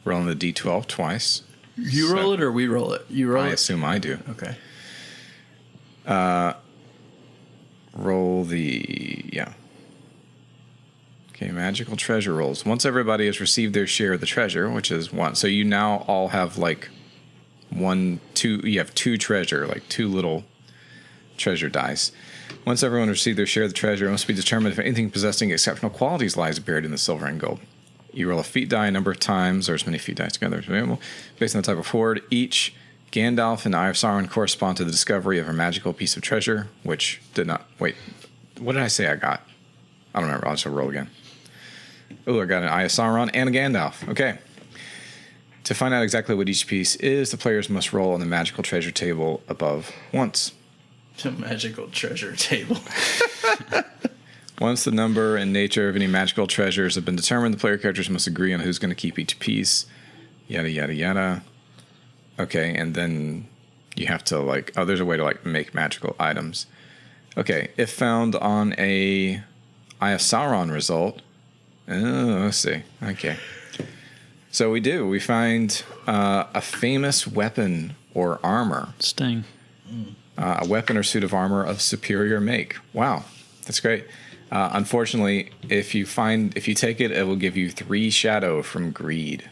Rolling the d12 twice. You roll it or we roll it? You roll I it. assume I do. Okay. Roll the Okay, magical treasure rolls. Once everybody has received their share of the treasure, which is 1, so you now all have like 1, 2. You have 2 treasure, like 2 little treasure dice. Once everyone received their share of the treasure, it must be determined if anything possessing exceptional qualities lies buried in the silver and gold. You roll a feat die a number of times, or as many feat dice together as available, based on the type of hoard. Each Gandalf and Eye of Sauron correspond to the discovery of a magical piece of treasure, which did not... Wait, what did I say I got? I don't remember. I'll just roll again. Oh, I got an Eye of Sauron and a Gandalf. Okay. To find out exactly what each piece is, the players must roll on the magical treasure table above once. The magical treasure table. Once the number and nature of any magical treasures have been determined, the player characters must agree on who's going to keep each piece. Yada, yada, yada. Okay, and then you have to, like... Oh, there's a way to, like, make magical items. Okay, if found on a Eye of Sauron result... Oh, let's see. Okay. So we do. We find a famous weapon or armor. Sting. A weapon or suit of armor of superior make. Wow, that's great. Unfortunately, if you take it, it will give you 3 shadow from greed.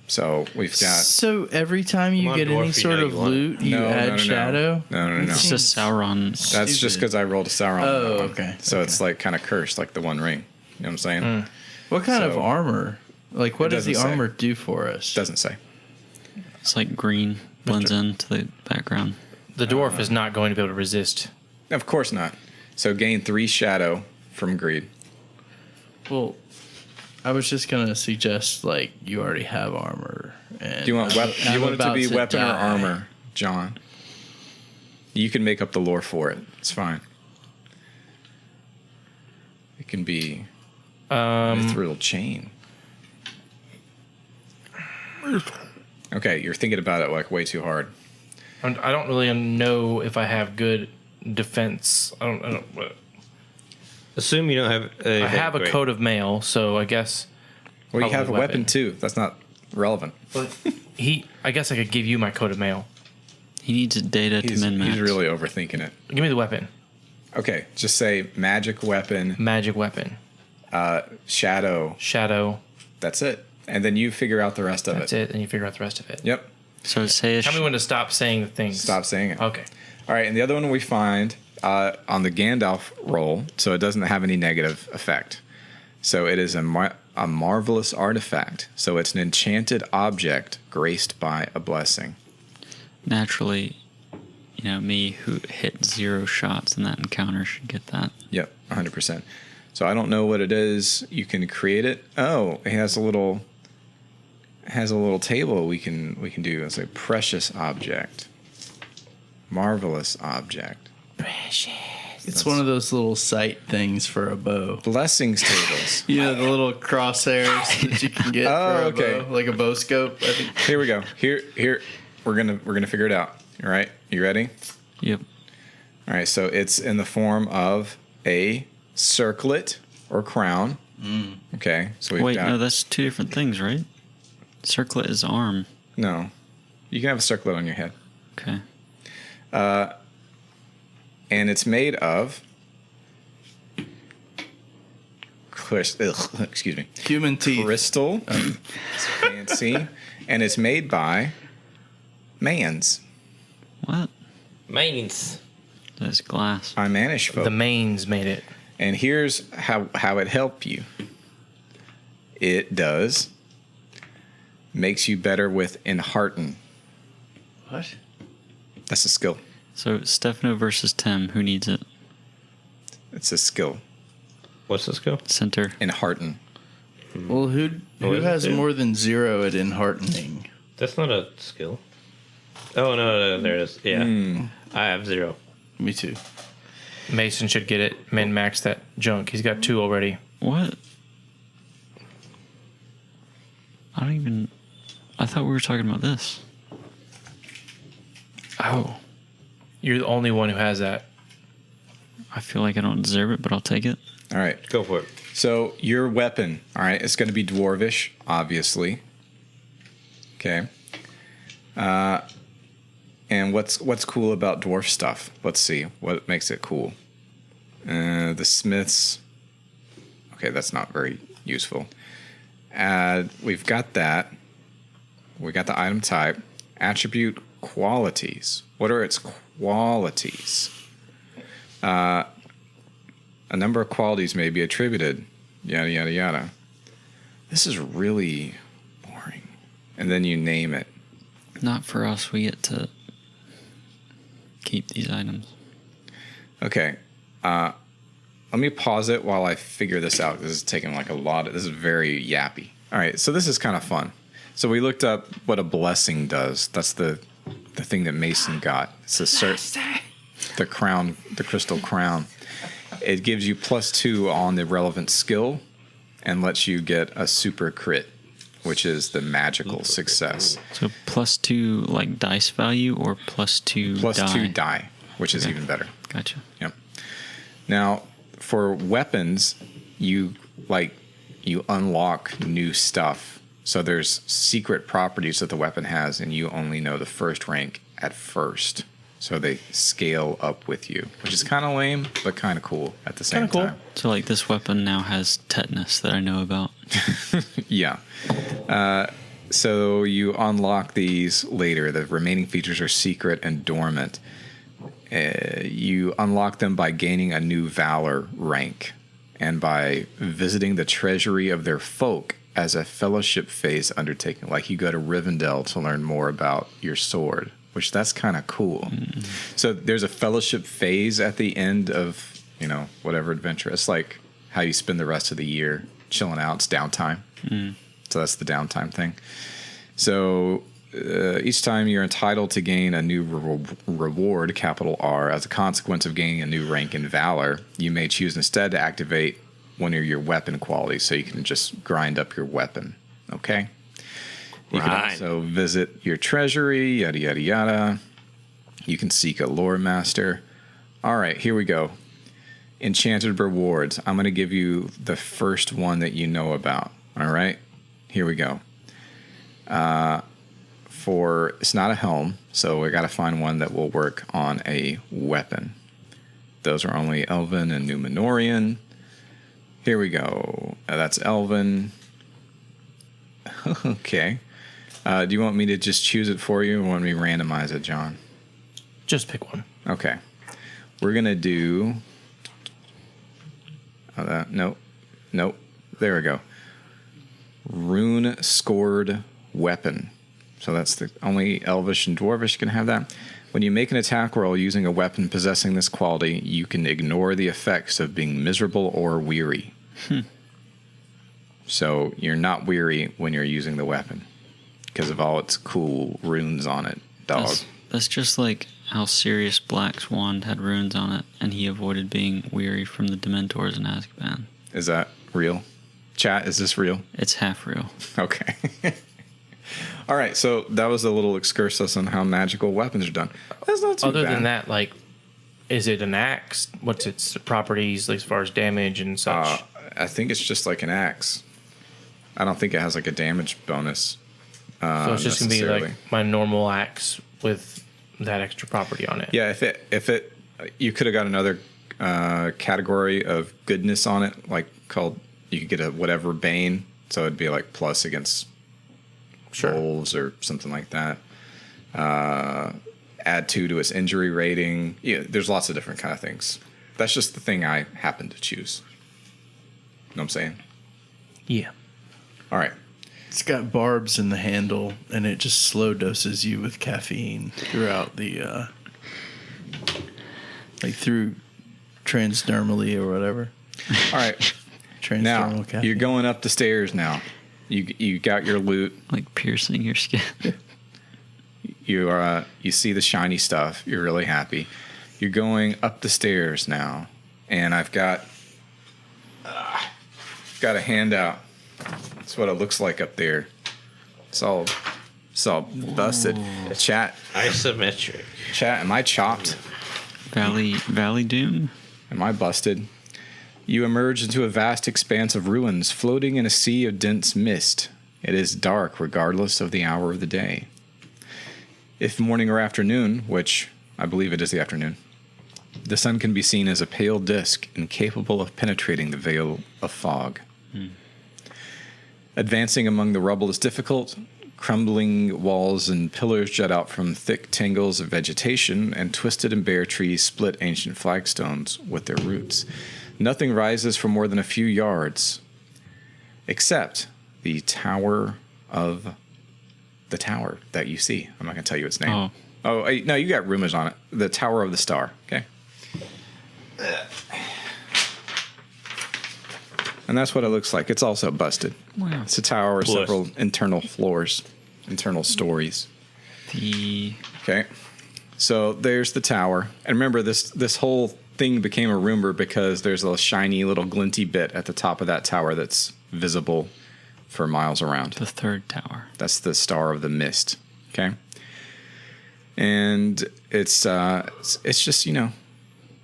So we've got... So every time you get any sort of loot, you add shadow? No. It's just Sauron. That's just because I rolled a Sauron. Oh, on that one. okay. So it's like kind of cursed, like the One Ring. You know what I'm saying? What kind of So- armor? Like, what does the doesn't say. armor do for us? Doesn't say. It's like green, blends into the background. The dwarf is not going to be able to resist. Of course not. So gain 3 shadow from greed. Well, I was just gonna suggest like you already have armor. And Do you want do you I'm want it to about be weapon or die. armor, John? You can make up the lore for it. It's fine. It can be a mithril chain. Okay, you're thinking about it like way too hard. I don't really know if I have good defense. I don't. Assume you don't have. I have a coat of mail, so I guess. Well, you probably have a weapon too. That's not relevant. I guess I could give you my coat of mail. He needs data to min-max. He's really overthinking it. Give me the weapon. Okay, just say magic weapon, Magic weapon. shadow. Shadow. That's it. And then you figure out the rest of That's it. And you figure out the rest of it. Yep. So say a Tell me when to stop saying the things. Stop saying it. Okay. All right, and the other one we find on the Gandalf roll, so it doesn't have any negative effect. So it is a marvelous artifact. So it's an enchanted object graced by a blessing. naturally, me who hit 0 shots in that encounter should get that. Yep, 100%. So I don't know what it is. You can create it. Oh, it has a little table we can do. It's a precious object, marvelous object, It's one of those little sight things for a bow. blessings tables. You know, the little crosshairs that you can get Oh, for a okay. bow, like a bow scope. I think. Here we go. Here we're gonna figure it out. All right, you ready? Yep. All right, so it's in the form of a circlet or crown. Okay, so we've Wait, got no, that's 2 different things, right? Circlet is arm. no. You can have a circlet on your head, Okay. and it's made of. Excuse me. Human teeth. Crystal. It's fancy, and it's made by Mayans. What? Mains. That's glass. By Manish folk. The mains made it. And here's how it helped you. It does makes you better with enhearten. What? That's a skill. So Stefano versus Tim, who needs it? It's a skill. What's this go? Center. Enhearten. Well, who is it, has dude? more than 0 at enheartening? That's not a skill. Oh no, there it is. Yeah, I have 0. Me too. Mason should get it. Min max that junk. He's got 2 already. What? I thought we were talking about this. Oh. You're the only one who has that. I feel like I don't deserve it, but I'll take it. All right. Go for it. So your weapon, all right, it's going to be dwarvish, obviously. Okay. And what's cool about dwarf stuff? Let's see what makes it cool. The smiths. Okay, that's not very useful. We've got that. We got the item type, attribute qualities. What are its qualities? A number of qualities may be attributed. Yada yada yada. This is really boring. And then you name it. Not for us. We get to keep these items. Okay. Let me pause it while I figure this out. This is taking like a lot. This is very yappy. All right. So this is kind of fun. So we looked up what a blessing does. That's the thing that Mason got. It's the crown, the crystal crown. It gives you +2 on the relevant skill and lets you get a super crit, which is the magical success. So +2 like dice value or +2 +2 die, which is even better. Gotcha. Yep. Now, for weapons, you unlock new stuff. So there's secret properties that the weapon has, and you only know the first rank at first. So they scale up with you, which is kind of lame, but kind of cool at the same Kinda cool. time. So like this weapon now has tetanus that I know about. Yeah. So you unlock these later. The remaining features are secret and dormant. You unlock them by gaining a new valor rank and by visiting the treasury of their folk as a fellowship phase undertaking. Like you go to Rivendell to learn more about your sword, which that's kind of cool. So there's a fellowship phase at the end of, whatever adventure. It's like how you spend the rest of the year chilling out. It's downtime. So that's the downtime thing. So each time you're entitled to gain a new reward, capital R, as a consequence of gaining a new rank in Valor, you may choose instead to activate one of your weapon qualities so you can just grind up your weapon. Okay? You can Right. also visit your treasury, yada, yada, yada. You can seek a lore master. All right, here we go. Enchanted rewards. I'm going to give you the first one that you know about. All right? Here we go. It's not a helm, so we got to find one that will work on a weapon. Those are only Elven and Numenorian. Here we go. That's Elven. Okay. Do you want me to just choose it for you, or want me to randomize it, John? Just pick one. Okay. We're gonna do. Nope. There we go. Rune scored weapon. So that's the only Elvish and Dwarvish can have that. When you make an attack roll using a weapon possessing this quality, you can ignore the effects of being miserable or weary. So you're not weary when you're using the weapon because of all its cool runes on it, dog. That's just like how Sirius Black's wand had runes on it, and he avoided being weary from the Dementors in Azkaban. Is that real? Chat, is this real? It's half real. Okay. All right, so that was a little excursus on how magical weapons are done. That's not too Other bad. than that, like, is it an axe? What's its properties, like, as far as damage and such? I think it's just like an axe. I don't think it has like a damage bonus. So it's just gonna be necessarily. like my normal axe with that extra property on it. Yeah, if it you could have got another category of goodness on it, like called you could get a whatever bane, so it'd be like plus against wolves or something like that. Add 2 to its injury rating. Yeah, there's lots of different kind of things. That's just the thing I happen to choose. You know what I'm saying? Yeah. All right. It's got barbs in the handle, and it just slow doses you with caffeine throughout the, like through transdermally or whatever. All right. Transdermal Now caffeine. you're going up the stairs. Now you got your loot. Like piercing your skin. You see the shiny stuff. You're really happy. You're going up the stairs now, and I've got a handout. That's what it looks like up there. It's all busted. Chat, Isometric. am I chopped? Valley Doom. Am I busted? You emerge into a vast expanse of ruins, floating in a sea of dense mist. It is dark, regardless of the hour of the day. If morning or afternoon, which I believe it is the afternoon, the sun can be seen as a pale disk, incapable of penetrating the veil of fog. Advancing among the rubble is difficult. Crumbling walls and pillars jut out from thick tangles of vegetation, and twisted and bare trees split ancient flagstones with their roots. Nothing rises for more than a few yards, except the tower that you see. I'm not going to tell you its name. Oh, no, you got rumors on it. The Tower of the Star, okay? And that's what it looks like. It's also busted. Wow. It's a tower with several internal floors, internal stories. Okay. So there's the tower. And remember, this whole thing became a rumor because there's a shiny little glinty bit at the top of that tower that's visible for miles around. The third tower. That's the Star of the Mist. Okay. And it's just,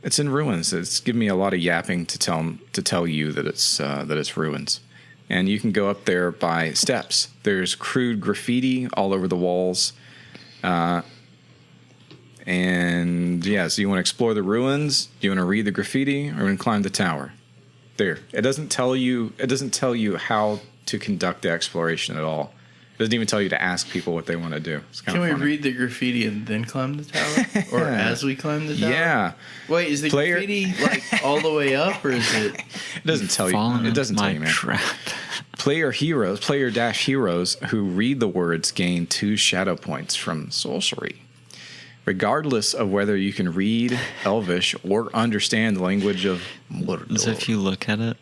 it's in ruins. It's given me a lot of yapping to tell you that it's ruins. And you can go up there by steps. There's crude graffiti all over the walls. And yeah, so you want to explore the ruins? Do you want to read the graffiti, or want to climb the tower? There. It doesn't tell you how to conduct the exploration at all. It doesn't even tell you to ask people what they want to do. It's kind Can of we funny. read the graffiti and then climb the tower? Or as we climb the tower? Yeah. Wait, is the graffiti like all the way up, or is it? It doesn't tell you. Fallen It doesn't into tell my you, man. trap. Player-heroes who read the words gain 2 shadow points from sorcery. Regardless of whether you can read Elvish or understand the language of Mordor. So if you look at it.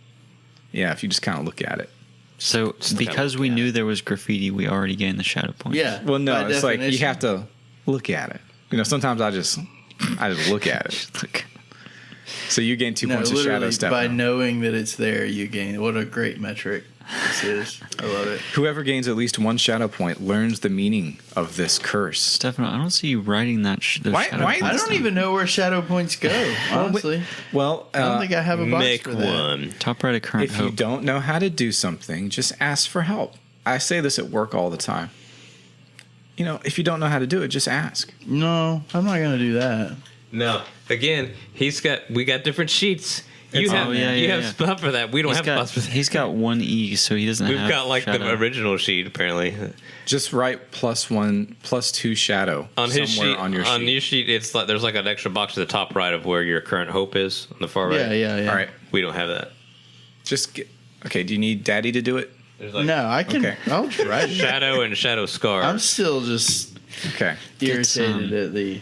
Yeah, if you just kind of look at it. So because we knew there was graffiti, we already gained the shadow points. Yeah. Well, no, by it's like you definition. have to look at it. Sometimes I just look at it. Look. So you gain 2 No, points of shadow literally, step. by now. knowing that it's there, you gain. What a great metric this is. I love it. Whoever gains at least 1 shadow point learns the meaning of this curse. Stefano, I don't see you writing that. Those Why- shadow why- points I don't down. even know where shadow points go, honestly. Well, I don't think I have a box Make for that. one. Top right of current if you hope. don't know how to do something, just ask for help. I say this at work all the time. if you don't know how to do it, just ask. No, I'm not gonna do that. No. Again, we got different sheets. You have spot for that. We don't have spots for that. He's got 1 E, so he doesn't have. We've got like shadow. the original sheet apparently. Just write +1, +2 shadow On his somewhere sheet, on your sheet. on your sheet, it's like there's like an extra box at the top right of where your current hope is on the far right. Yeah. All right. We don't have that. Okay, do you need Daddy to do it? There's like No, I can. Okay. I'll try. it. shadow and shadow scar. I'm still just Okay. irritated at the.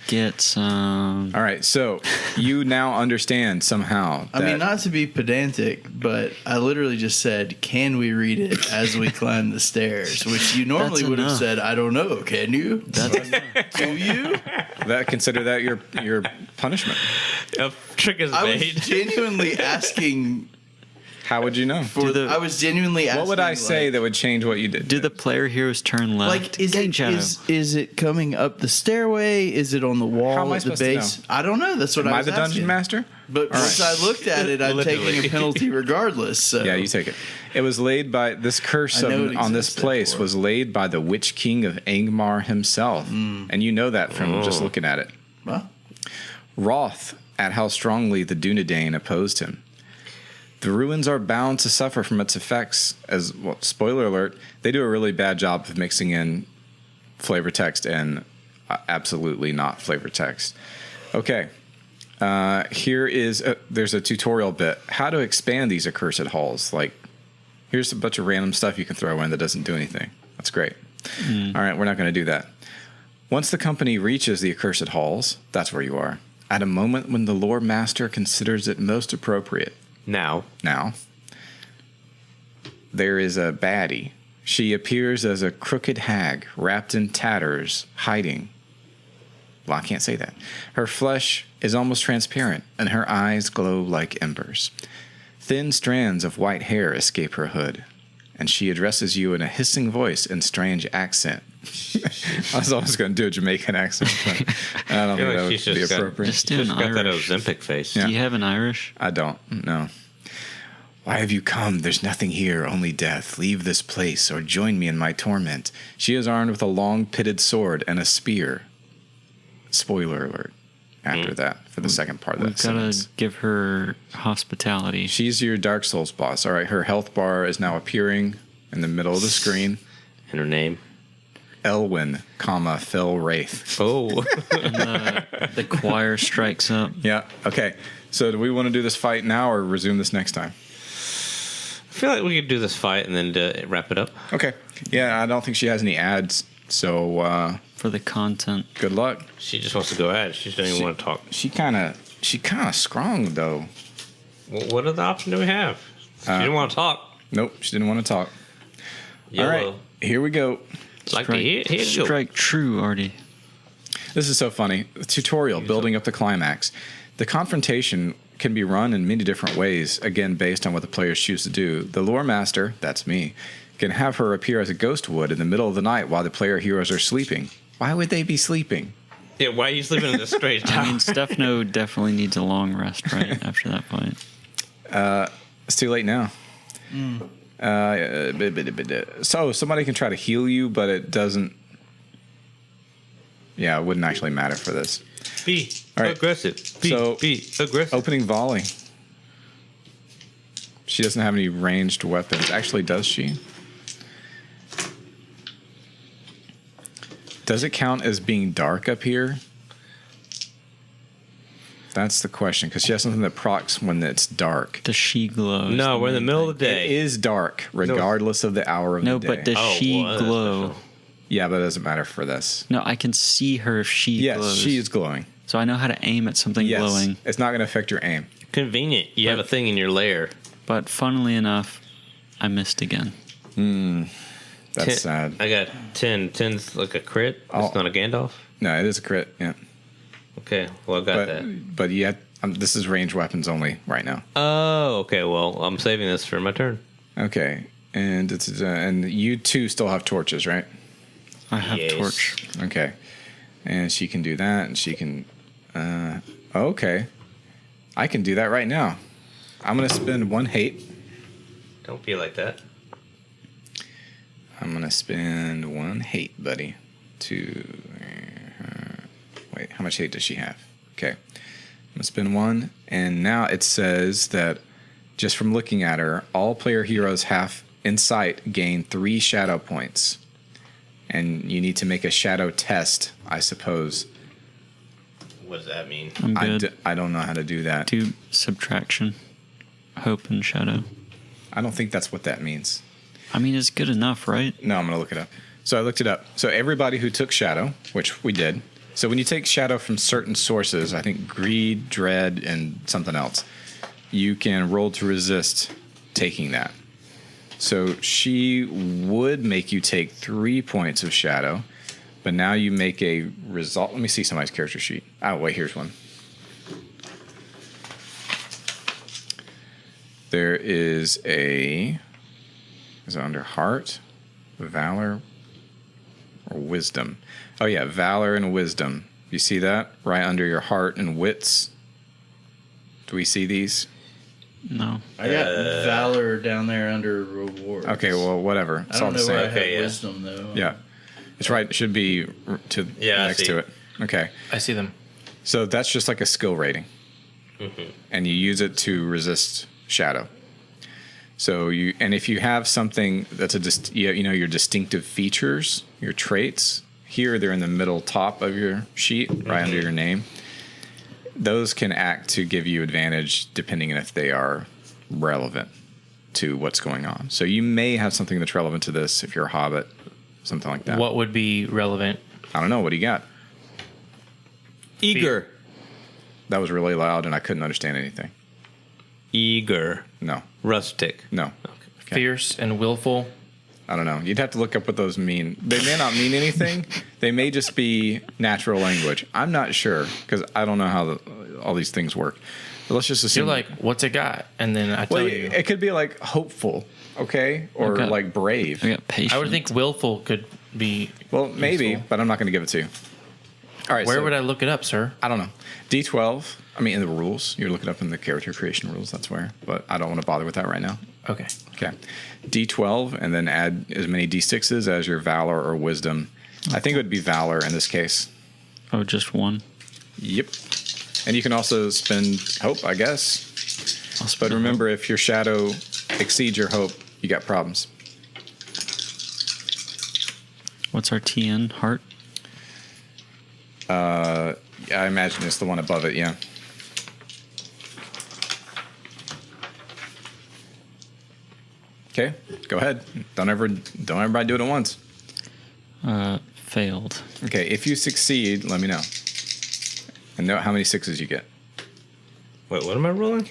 Get some. All right, so you now understand somehow. I mean, not to be pedantic, but I literally just said, "Can we read it as we climb the stairs?" Which you normally That's would have enough. said, "I don't know." Can you? That's Do you? consider that your punishment. A trick is I was made. genuinely asking. How would you know? I was genuinely asking. What would I say that would change what you did? do the player heroes turn left? Like, is Gain it shadow. is it coming up the stairway? Is it on the wall How am I at the supposed to base? know? I don't know. That's what Am I I was the dungeon asking. master? But once I looked at it, I'm taking Literally. a penalty regardless. So. Yeah, you take it. It was laid by this curse I know it on this exists, place therefore. was laid by the Witch King of Angmar himself, and you know that from just looking at it. Well, Wroth at how strongly the Dunedain opposed him. The ruins are bound to suffer from its effects. As well, spoiler alert, they do a really bad job of mixing in flavor text and absolutely not flavor text. Okay, here is there's a tutorial bit how to expand these accursed halls. Like, here's a bunch of random stuff you can throw in that doesn't do anything. That's great. All right, we're not going to do that. Once the company reaches the accursed halls, that's where you are. At a moment when the lore master considers it most appropriate. Now, There is a baddie. She appears as a crooked hag, wrapped in tatters, hiding. Well, I can't say that. Her flesh is almost transparent, and her eyes glow like embers. Thin strands of white hair escape her hood, and she addresses you in a hissing voice and strange accent. I was always going to do a Jamaican accent, but I don't think that she's would be just got- appropriate. Just do just an got that Irish. Ozempic face. Do you have an Irish? I don't. No. Why have you come? There's nothing here, only death. Leave this place or join me in my torment. She is armed with a long pitted sword and a spear. Spoiler alert. After that, for the second part of that We've got to sentence. give her hospitality. She's your Dark Souls boss. All right, her health bar is now appearing in the middle of the screen. And her name. Elwyn, Fell Wraith. Oh, The choir strikes up. Yeah. Okay. So do we want to do this fight now or resume this next time? I feel like we could do this fight and then wrap it up. Okay. Yeah, I don't think she has any ads. So For the content. good luck. She just wants to go at it. She doesn't even want to talk. She kind of strong though. What other option do we have? She didn't want to talk. Nope, she didn't want to talk. Yellow. All right, here we go. Like to hear go. Strike true, Artie. This is so funny. The tutorial, building up the climax. The confrontation can be run in many different ways, again, based on what the players choose to do. The lore master, that's me, can have her appear as a ghost would in the middle of the night while the player heroes are sleeping. Why would they be sleeping? Yeah, why are you sleeping in this strange I tower? mean, Stefano definitely needs a long rest, right? After that point. It's too late now. So somebody can try to heal you, but it doesn't. Yeah, it wouldn't actually matter for this. Be All right. aggressive. Be aggressive. Opening volley. She doesn't have any ranged weapons. Actually, does she? Does it count as being dark up here? That's the question, because she has something that procs when it's dark. Does she glow? is No, we're in the main middle thing. of the day. It is dark, regardless of the hour of No, the day. but does Oh, she well, that's glow? special. Yeah, but it doesn't matter for this. No, I can see her if she Yes, glows. she is glowing. So I know how to aim at something Yes, glowing. it's not going to affect your aim. Convenient. You have a thing in your lair. But funnily enough, I missed again. That's 10 sad. I got 10. 10's like a crit. Oh. It's not a Gandalf. No, it is a crit. Yeah, Okay, well, I got that. but yeah, this is ranged weapons only right now. Oh, okay. Well, I'm saving this for my turn. Okay, and and you two still have torches, right? I have Yes. torch. Okay, and she can do that, and she can. Okay, I can do that right now. I'm gonna spend 1 hate. Don't be like that. I'm gonna spend 1 hate, buddy. 2. Wait, how much hate does she have? Okay. I'm going to spend 1. And now it says that just from looking at her, all player heroes have in sight gain 3 shadow points. And you need to make a shadow test, I suppose. What does that mean? I'm good. I don't know how to do that. Do subtraction, hope, and shadow. I don't think that's what that means. I mean, it's good enough, right? No, I'm going to look it up. So I looked it up. So everybody who took shadow, which we did. So when you take shadow from certain sources, I think greed, dread, and something else, you can roll to resist taking that. So she would make you take 3 points of shadow, but now you make a result. Let me see somebody's character sheet. Oh, wait, here's one. There is is it under heart, valor, or wisdom? Oh, yeah, valor and wisdom. You see that right under your heart and wits? Do we see these? No. I got valor down there under rewards. Okay, well, whatever. It's I all don't the know where I same. have wisdom though. Yeah, it's right. It should be to next to it. Okay, I see them. so that's just like a skill rating, and you use it to resist shadow. So if you have something that's your distinctive features, your traits. Here they're in the middle top of your sheet, right under your name. Those can act to give you advantage depending on if they are relevant to what's going on. So you may have something that's relevant to this if you're a hobbit, something like that. What would be relevant? I don't know. What do you got? Eager. That was really loud and I couldn't understand anything. Eager. No. Rustic. No. Okay. Fierce and willful. I don't know. You'd have to look up what those mean. They may not mean anything. They may just be natural language. I'm not sure because I don't know how all these things work. But let's just assume. You're like, what's it got? And then I tell you. It could be like hopeful, okay, or Okay. like brave. I got patience. I would think willful could be. Well, maybe, useful. but I'm not going to give it to you. All right. Where would I look it up, sir? I don't know. D12. I mean, in the rules. You're looking up in the character creation rules. That's where. But I don't want to bother with that right now. Okay. Okay. D12, and then add as many D6s as your valor or wisdom. I think it would be valor in this case. Oh, just 1. Yep. And you can also spend hope, I guess. But remember, if your shadow exceeds your hope, you got problems. What's our TN? Heart? I imagine it's the one above it, yeah. Okay, go ahead. Don't everybody do it at once. Failed. Okay, if you succeed, let me know. And note how many 6s you get. Wait, what am I rolling?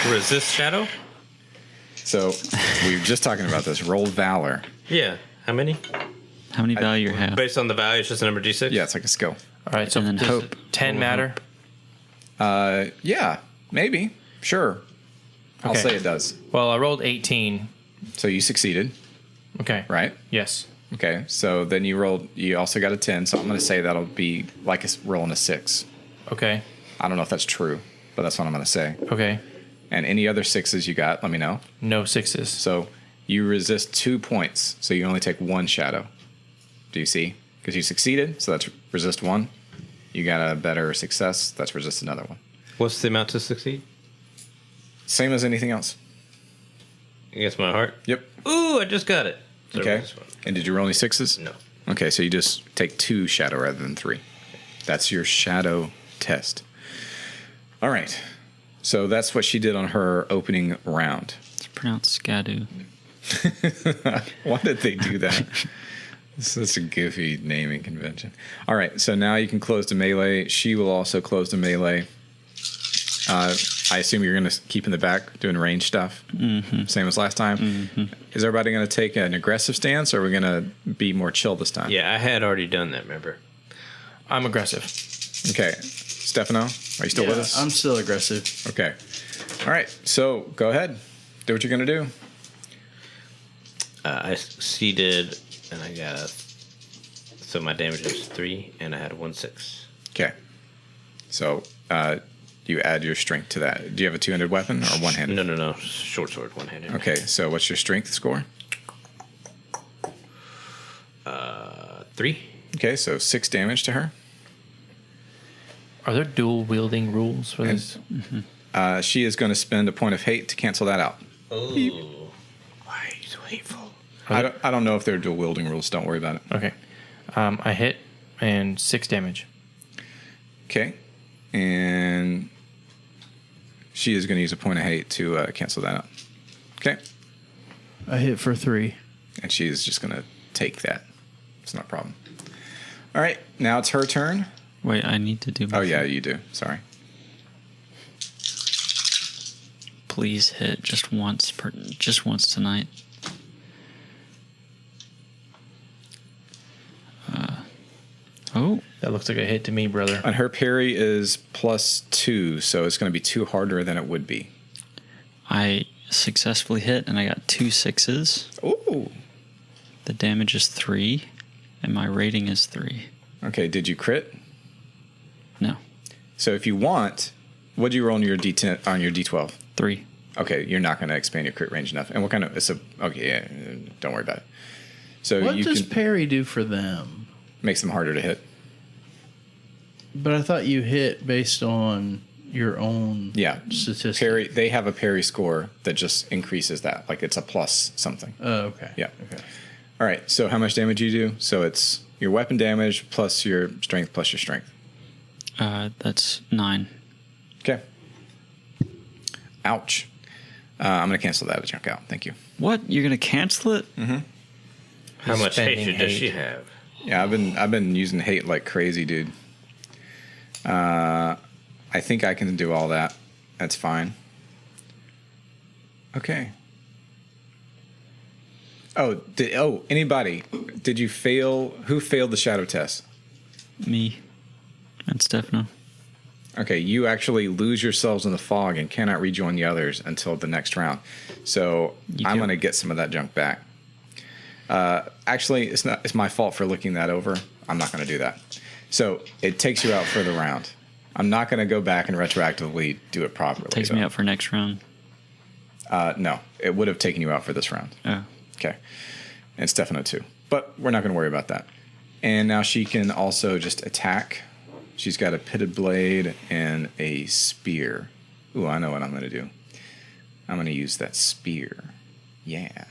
Resist shadow? So we were just talking about this. Roll valor. Yeah. How many? How many value you have? Based on the value, it's just a number D6? Yeah, it's like a skill. All right. So And then does hope. 10 matter? Yeah, maybe. Sure. I'll Okay. say it does. Well, I rolled 18. So you succeeded, Okay. right? Yes. Okay, so then you also got a 10, so I'm going to say that'll be like rolling a 6. Okay. I don't know if that's true, but that's what I'm going to say. Okay. And any other 6s you got, let me know. No 6s. So you resist 2 points, so you only take 1 shadow. Do you see? Because you succeeded, so that's resist 1. You got a better success, that's resist another 1. What's the amount to succeed? Same as anything else. Against my heart? Yep. Ooh, I just got it. So Okay. this one. And did you roll any 6s? No. Okay, so you just take 2 shadow rather than 3. That's your shadow test. All right. So that's what she did on her opening round. It's pronounced Skadu. Why did they do that? This is a goofy naming convention. All right, so now you can close to melee. She will also close to melee. I assume you're going to keep in the back doing range stuff, same as last time. Is everybody going to take an aggressive stance, or are we going to be more chill this time? Yeah, I had already done that, remember? I'm aggressive. Okay. Stefano, are you still with us? I'm still aggressive. Okay. All right, so go ahead. Do what you're going to do. I succeeded, and I got so my damage is 3, and I had 1 6. Okay. So you add your strength to that. Do you have a two-handed weapon or one-handed? No. Short sword, one-handed. Okay, so what's your strength score? 3. Okay, so 6 damage to her. Are there dual wielding rules for this? She is going to spend a point of hate to cancel that out. Oh. Why are you so hateful? I don't know if there are dual wielding rules. Don't worry about it. Okay. I hit and 6 damage. Okay. And she is going to use a point of hate to cancel that out. Okay. I hit for 3. And she is just going to take that. It's not a problem. All right. Now it's her turn. Wait, I need to do my Oh, yeah, you do. Sorry. Please hit just once tonight. Oh, That looks like a hit to me, brother. And her parry is +2, so it's going to be 2 harder than it would be. I successfully hit, and I got 2 6s. Ooh. The damage is 3, and my rating is 3. Okay, did you crit? No, So if you want, what do you roll on your D10 on your D12? 3. Okay, you're not going to expand your crit range enough. And what kind of? Okay, yeah, don't worry about it. So What you does can parry do for them? makes them harder to hit. But I thought you hit based on your own Yeah, statistics. parry. They have a parry score that just increases that, like it's a plus something. Oh, okay. Yeah. Okay. All right. So how much damage you do? So it's your weapon damage plus your strength plus your strength. That's 9. Okay. Ouch. I'm going to cancel that junk out. Thank you. What? You're gonna cancel it? How much spending hatred does hate. she have? Yeah, I've been using hate like crazy, dude. I think I can do all that. That's fine. Okay. Anybody? Did you fail? Who failed the shadow test? Me and Stefano. Okay, you actually lose yourselves in the fog and cannot rejoin the others until the next round. So I'm going to get some of that junk back. Actually, it's my fault for looking that over. I'm not going to do that. So it takes you out for the round. I'm not going to go back and retroactively do it properly. Takes me out for next round. No, it would have taken you out for this round. Oh. Okay. And Stefano too. But we're not going to worry about that. And now she can also just attack. She's got a pitted blade and a spear. Ooh, I know what I'm going to do. I'm going to use that spear. Yeah.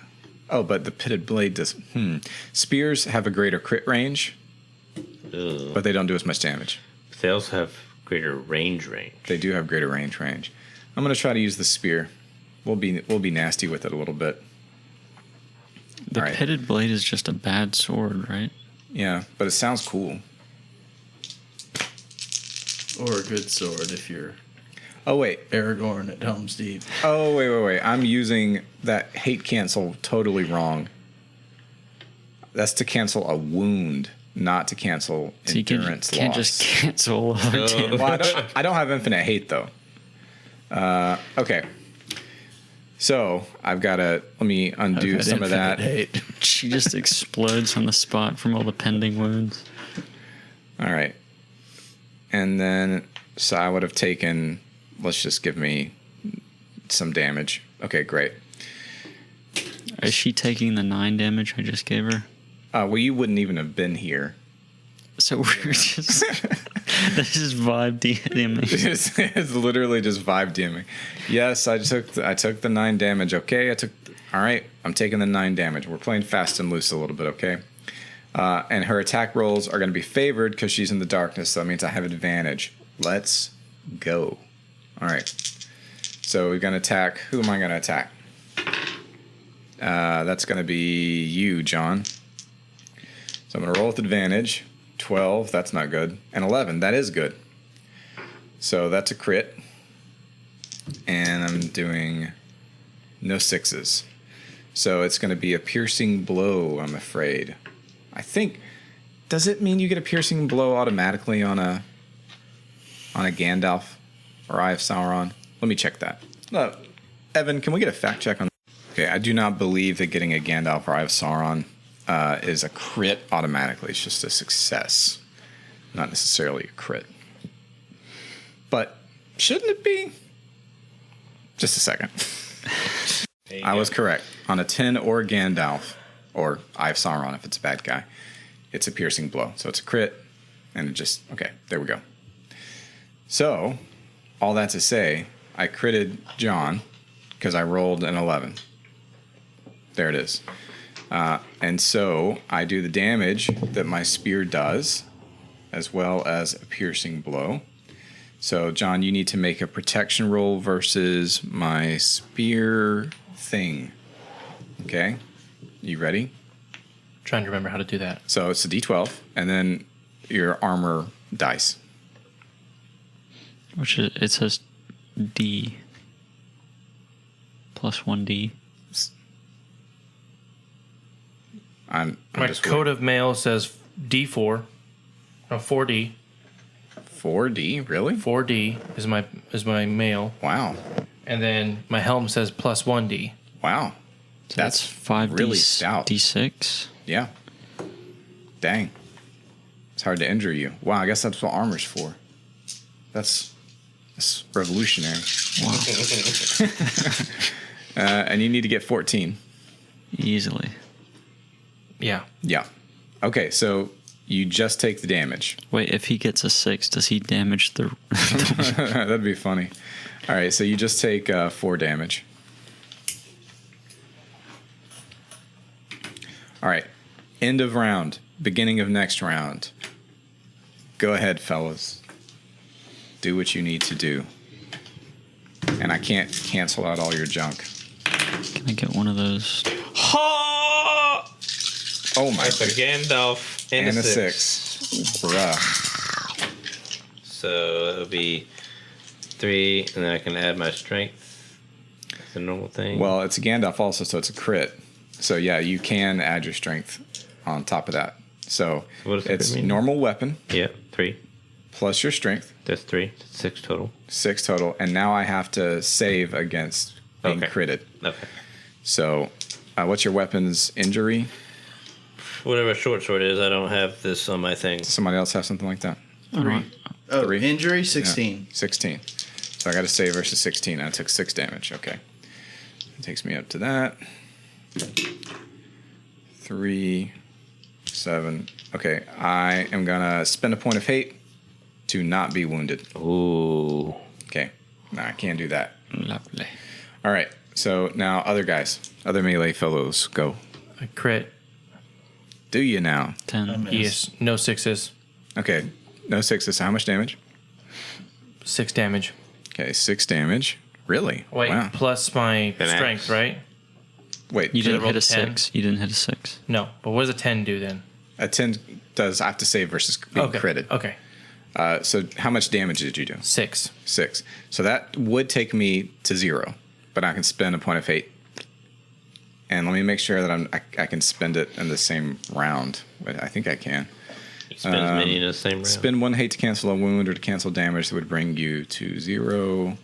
Oh, but the pitted blade does... Spears have a greater crit range, Ugh. but they don't do as much damage. They also have greater range. They do have greater range. I'm going to try to use the spear. We'll be nasty with it a little bit. The All right. pitted blade is just a bad sword, right? Yeah, but it sounds cool. Or a good sword if you're Oh, wait. Aragorn at Helm's Deep. Oh, wait. I'm using that hate cancel totally wrong. That's to cancel a wound, not to cancel So you endurance can't loss. just cancel all the damage. Well, I don't have infinite hate, though. Okay. So I've got to... Let me undo I've had some of that. infinite hate. She just explodes on the spot from all the pending wounds. All right. And then... So I would have taken... Let's just give me some damage. Okay, great. Is she taking the 9 damage I just gave her? Well, you wouldn't even have been here. So we're just... This is vibe DMing. It's literally just vibe DMing. Yes, I took the 9 damage. Okay, all right, I'm taking the 9 damage. We're playing fast and loose a little bit, okay? And her attack rolls are going to be favored because she's in the darkness, so that means I have advantage. Let's go. All right. So we're going to attack. Who am I going to attack? That's going to be you, John. So I'm going to roll with advantage. 12, that's not good. And 11, that is good. So that's a crit. And I'm doing no 6s. So it's going to be a piercing blow, I'm afraid. I think... Does it mean you get a piercing blow automatically on a Gandalf or Eye of Sauron? Let me check that. No, Evan, can we get a fact check on that? Okay, I do not believe that getting a Gandalf or Eye of Sauron is a crit automatically. It's just a success, not necessarily a crit. But shouldn't it be? Just a second. I was correct. On a 10 or Gandalf, or Eye of Sauron if it's a bad guy, it's a piercing blow. So it's a crit, and it just, okay, there we go. So, all that to say, I critted John because I rolled an 11. There it is. And so I do the damage that my spear does, as well as a piercing blow. So, John, you need to make a protection roll versus my spear thing. Okay? You ready? Trying to remember how to do that. So it's a D12, and then your armor dice. Which is, it says D plus 1D. I'm My just coat of mail says D4. No, 4D. 4D, really? 4D is my mail. Wow. And then my helm says plus 1D. Wow. So That's 5 really stout. D6. Yeah. Dang. It's hard to injure you. Wow, I guess that's what armor's for. That's revolutionary. Wow. And you need to get 14. Easily. Yeah. Yeah. Okay, so you just take the damage. Wait, if he gets a 6, does he damage the... That'd be funny. All right, so you just take 4 damage. All right, end of round, beginning of next round. Go ahead, fellas. Do what you need to do. And I can't cancel out all your junk. Can I get one of those? Oh my That's a Gandalf and a 6. Bruh. So it'll be 3, and then I can add my strength. That's a normal thing. Well, it's a Gandalf also, so it's a crit. So yeah, you can add your strength on top of that. So What does it's crit mean? normal weapon Yep, 3. plus your strength, That's 3. That's 6 total. 6 total, and now I have to save against being Okay. critted. Okay. So, what's your weapon's injury? Whatever short sword is, I don't have this on my thing. Does somebody else have something like that? 3. Oh, 3? injury 16. Yeah, 16. So I got to save versus 16. I took 6 damage. Okay. It takes me up to that. 3, 7. Okay, I am going to spend a point of hate to not be wounded. Ooh. Okay. No, I can't do that. Lovely. All right. So now, other guys, other melee fellows, go. A crit. Do you now? 10. Yes. No 6s. Okay. No 6s. How much damage? 6 damage. Okay, 6 damage. Really? Wait, Wow. plus my An strength, axe. right? Wait, You didn't rolled hit a 10. 6. You didn't hit a 6. No, but what does a 10 do then? a 10 does I have to save versus being Okay. critted. Okay. So how much damage did you do? 6. 6. So that would take me to 0, but I can spend a point of hate. And let me make sure that I can spend it in the same round. I think I can. You spend as many in the same round. Spend 1 hate to cancel a wound or to cancel damage that would bring you to 0.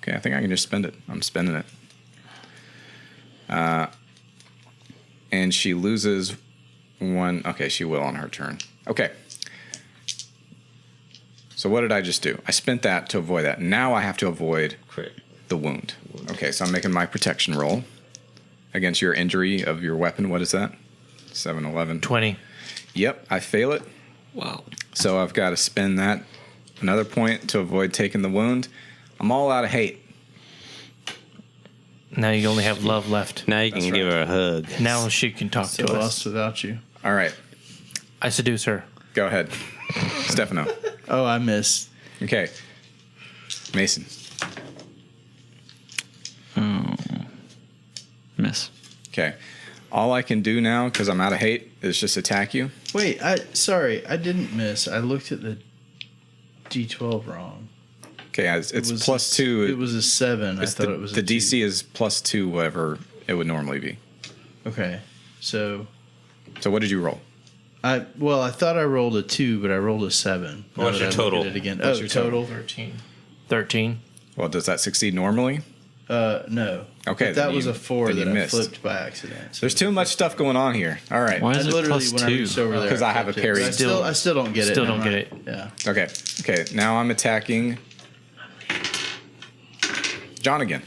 Okay, I think I can just spend it. I'm spending it. And she loses 1. Okay, she will on her turn. Okay. So what did I just do? I spent that to avoid that. Now I have to avoid Crit. the wound. Okay, so I'm making my protection roll against your injury of your weapon. What is that? 7, 11. 20. Yep, I fail it. Wow. So I've got to spend that another point to avoid taking the wound. I'm all out of hate. Now you only have love left. Now you can That's give her a hug. Now she can talk So to us. lost without you. All right, I seduce her. go ahead. Stefano. Oh, I missed. Okay. Mason. Oh. Miss. Okay. All I can do now, because I'm out of hate, is just attack you. Wait, sorry, I didn't miss. I looked at the D12 wrong. Okay, it's It was plus 2. It was a 7. I It's thought the, it was the a 2. DC is plus 2, whatever it would normally be. Okay, so So what did you roll? I thought I rolled a 2, but I rolled a 7. Now What's that your I look total? at it again. What's Oh, your total? 13. 13. Well, does that succeed normally? No. Okay, But then that was you- a 4 then you that I missed. flipped by accident. So There's too much stuff going on here. All right. Why I is it literally, plus when I reached 2? over there, 'Cause I have a flipped it. parry. But I still don't get it. Still Never don't get mind. it. Yeah. Okay. Okay. Now I'm attacking John again.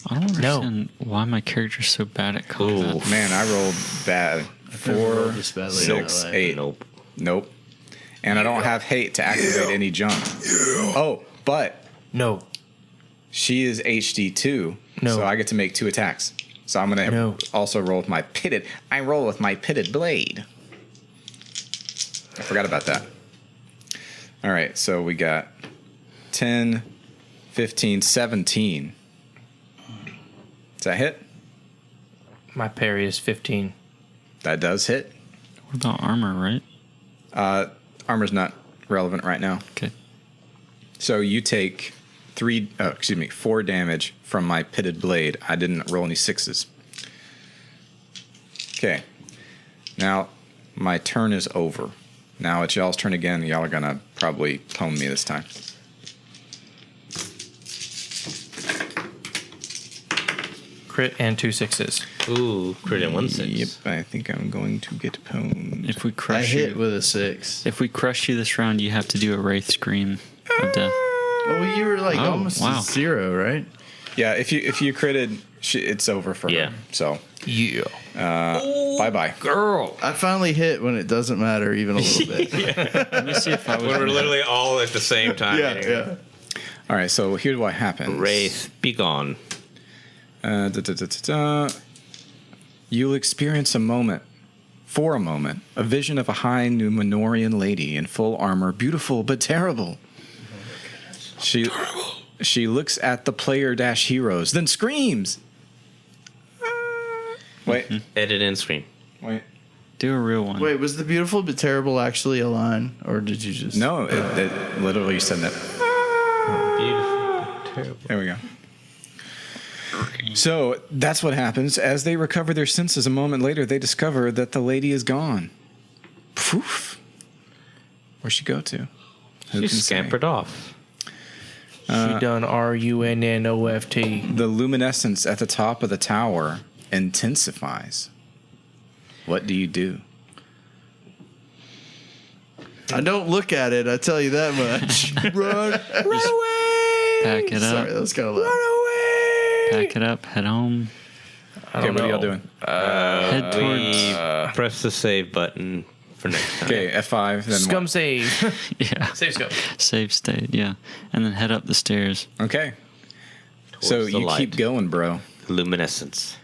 I don't understand why my character's so bad at combat. Ooh. Man, I rolled bad. 4, this badly in my 6, life. 8. Nope. And I don't have hate to activate any jump. Oh, but No. she is HD 2, No. so I get to make 2 attacks. So I'm going to also roll with my pitted. I roll with my pitted blade. I forgot about that. All right, so we got 10, 15, 17. Does that hit? My parry is 15. That does hit. What about armor, right? Armor's not relevant right now. Okay. So you take 4 damage from my pitted blade. I didn't roll any 6s. Okay. Now, my turn is over. Now it's y'all's turn again. Y'all are going to probably pwn me this time. Crit and 2 6s. Ooh, crit and 1 6. Yep, I think I'm going to get pwned. If we I crush hit you, with a 6. if we crush you this round, you have to do a wraith scream of death. Well, you were like Oh, almost wow. 0, right? Yeah, if you critted, it's over for Yeah. her. So, Yeah. bye-bye. Girl. I finally hit when it doesn't matter even a little bit. Let me see if I was. When we're literally all at the same time. yeah. All right, so here's what happens. Wraith, be gone. You'll experience for a moment, a vision of a high Numenorian lady in full armor, beautiful but terrible. She looks at the player-heroes, then screams. Wait. Edit and scream. Wait. Do a real one. Wait, was the beautiful but terrible actually a line, or did you just? No, it literally said that. Beautiful. Terrible. There we go. So that's what happens. As they recover their senses a moment later, they discover that the lady is gone. Poof. Where'd she go to? Who She can say? scampered off. She done RUNNOFT. The luminescence at the top of the tower intensifies. What do you do? I don't look at it. I tell you that much. Run away! Pack it Sorry, up. that was kind of loud. Pack it up. Head home. Okay, what are y'all doing? Head towards. Press the save button for next time. Okay, F5. Then Scum what? save. Yeah. Save scum. Save state. Yeah. And then head up the stairs. Okay. Towards So the you light. keep going, bro. Luminescence.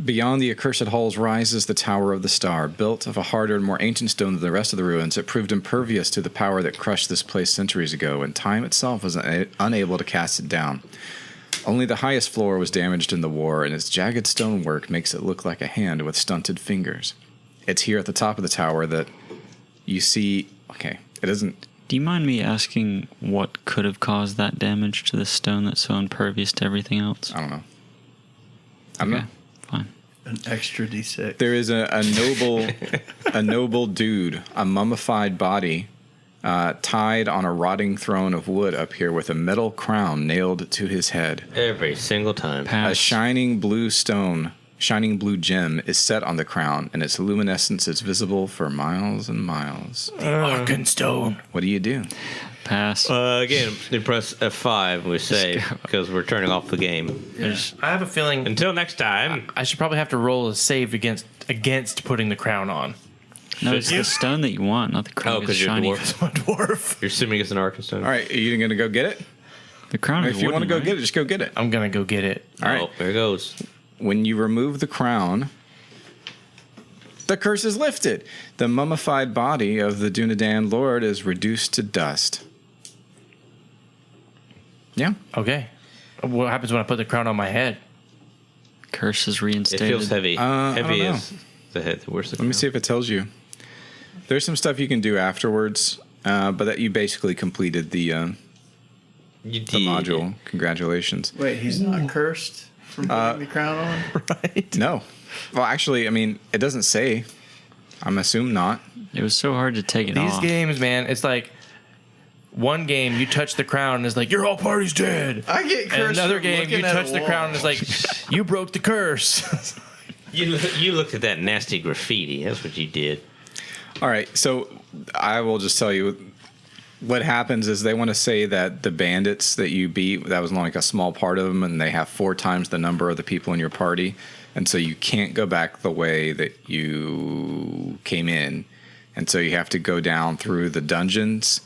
Beyond the accursed halls rises the Tower of the Star. Built of a harder and more ancient stone than the rest of the ruins, it proved impervious to the power that crushed this place centuries ago, and time itself was unable to cast it down. Only the highest floor was damaged in the war, and its jagged stonework makes it look like a hand with stunted fingers. It's here at the top of the tower that you see... Okay, it isn't... Do you mind me asking what could have caused that damage to the stone that's so impervious to everything else? I don't know. I don't know. Fine. An extra D6. There is a noble dude, a mummified body, tied on a rotting throne of wood up here with a metal crown nailed to his head. Every single time. Pass. A shining blue gem is set on the crown, and its luminescence is visible for miles and miles. Arkenstone. What do you do? Pass. Again, you press F5 and we save because we're turning off the game. I have a feeling Until next time. I should probably have to roll a save against putting the crown on. No, it's the stone that you want, not the crown. Oh, It's 'cause you're a shiny. dwarf. I'm a dwarf. You're assuming it's an Arkansas. All right, are you going to go get it? The crown is If you want to wooden, go get it, just go get it. I'm gonna go get it. All right. Oh, there it goes. When you remove the crown, the curse is lifted. The mummified body of the Dunedain Lord is reduced to dust. Yeah. Okay. What happens when I put the crown on my head? Curse is It reinstated. feels heavy. I Heavy don't know. is the head. Where's the Let me see if it tells you. There's some stuff you can do afterwards, but that you basically completed the module. Congratulations. Wait, he's not cursed from putting the crown on? Right. No. Well, actually, I mean, it doesn't say. I'm assuming not. It was so hard to take it These off. games, man, it's like one game you touch the crown and it's like your whole party's dead. I get cursed. And another from game you looking at touch a the wall. crown and it's like you broke the curse. You looked at that nasty graffiti. That's what you did. All right, so I will just tell you, what happens is they want to say that the bandits that you beat, that was only like a small part of them, and they have 4 times the number of the people in your party. And so you can't go back the way that you came in. And so you have to go down through the dungeons,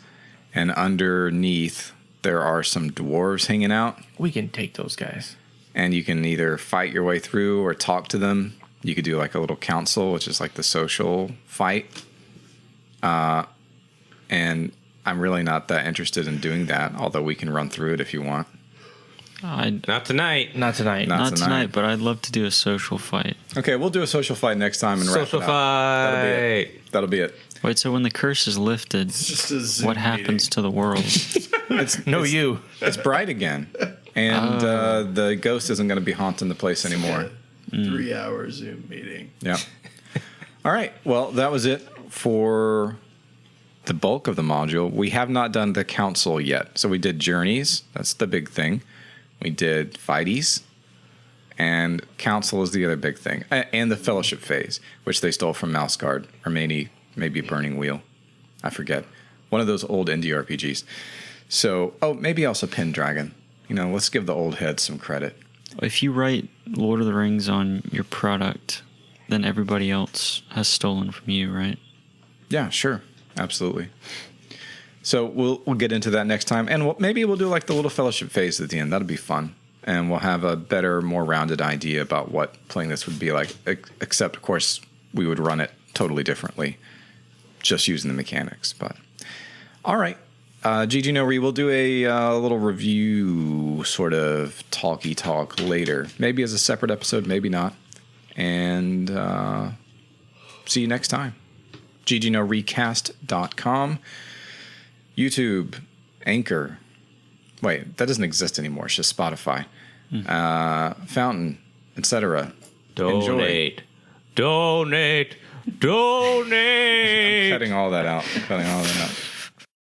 and underneath there are some dwarves hanging out. We can take those guys. And you can either fight your way through or talk to them. You could do like a little council, which is like the social fight. And I'm really not that interested in doing that, although we can run through it if you want. Not tonight. Not tonight. Not tonight, but I'd love to do a social fight. Okay, we'll do a social fight next time and Social wrap it up. fight. That'll be it. Wait, so when the curse is lifted, Just a Zoom what happens to the world? You. It's bright again. And the ghost isn't going to be haunting the place anymore. 3-hour Zoom meeting. Yeah. All right. Well, that was it for the bulk of the module. We have not done the council yet. So we did journeys. That's the big thing. We did fighties. And council is the other big thing. And the fellowship phase, which they stole from Mouse Guard, or maybe Burning Wheel. I forget. One of those old indie RPGs. So, maybe also Pendragon. Let's give the old heads some credit. If you write Lord of the Rings on your product, then everybody else has stolen from you, right? Yeah, sure. Absolutely. So we'll get into that next time. And maybe we'll do like the little fellowship phase at the end. That'll be fun. And we'll have a better, more rounded idea about what playing this would be like. Except, of course, we would run it totally differently, just using the mechanics. But all right. GG No Re, we'll do a little review sort of talky talk later. Maybe as a separate episode, maybe not. And see you next time. GGNoRecast.com. YouTube, Anchor. Wait, that doesn't exist anymore. It's just Spotify. Fountain, etc. Donate. I'm cutting all that out.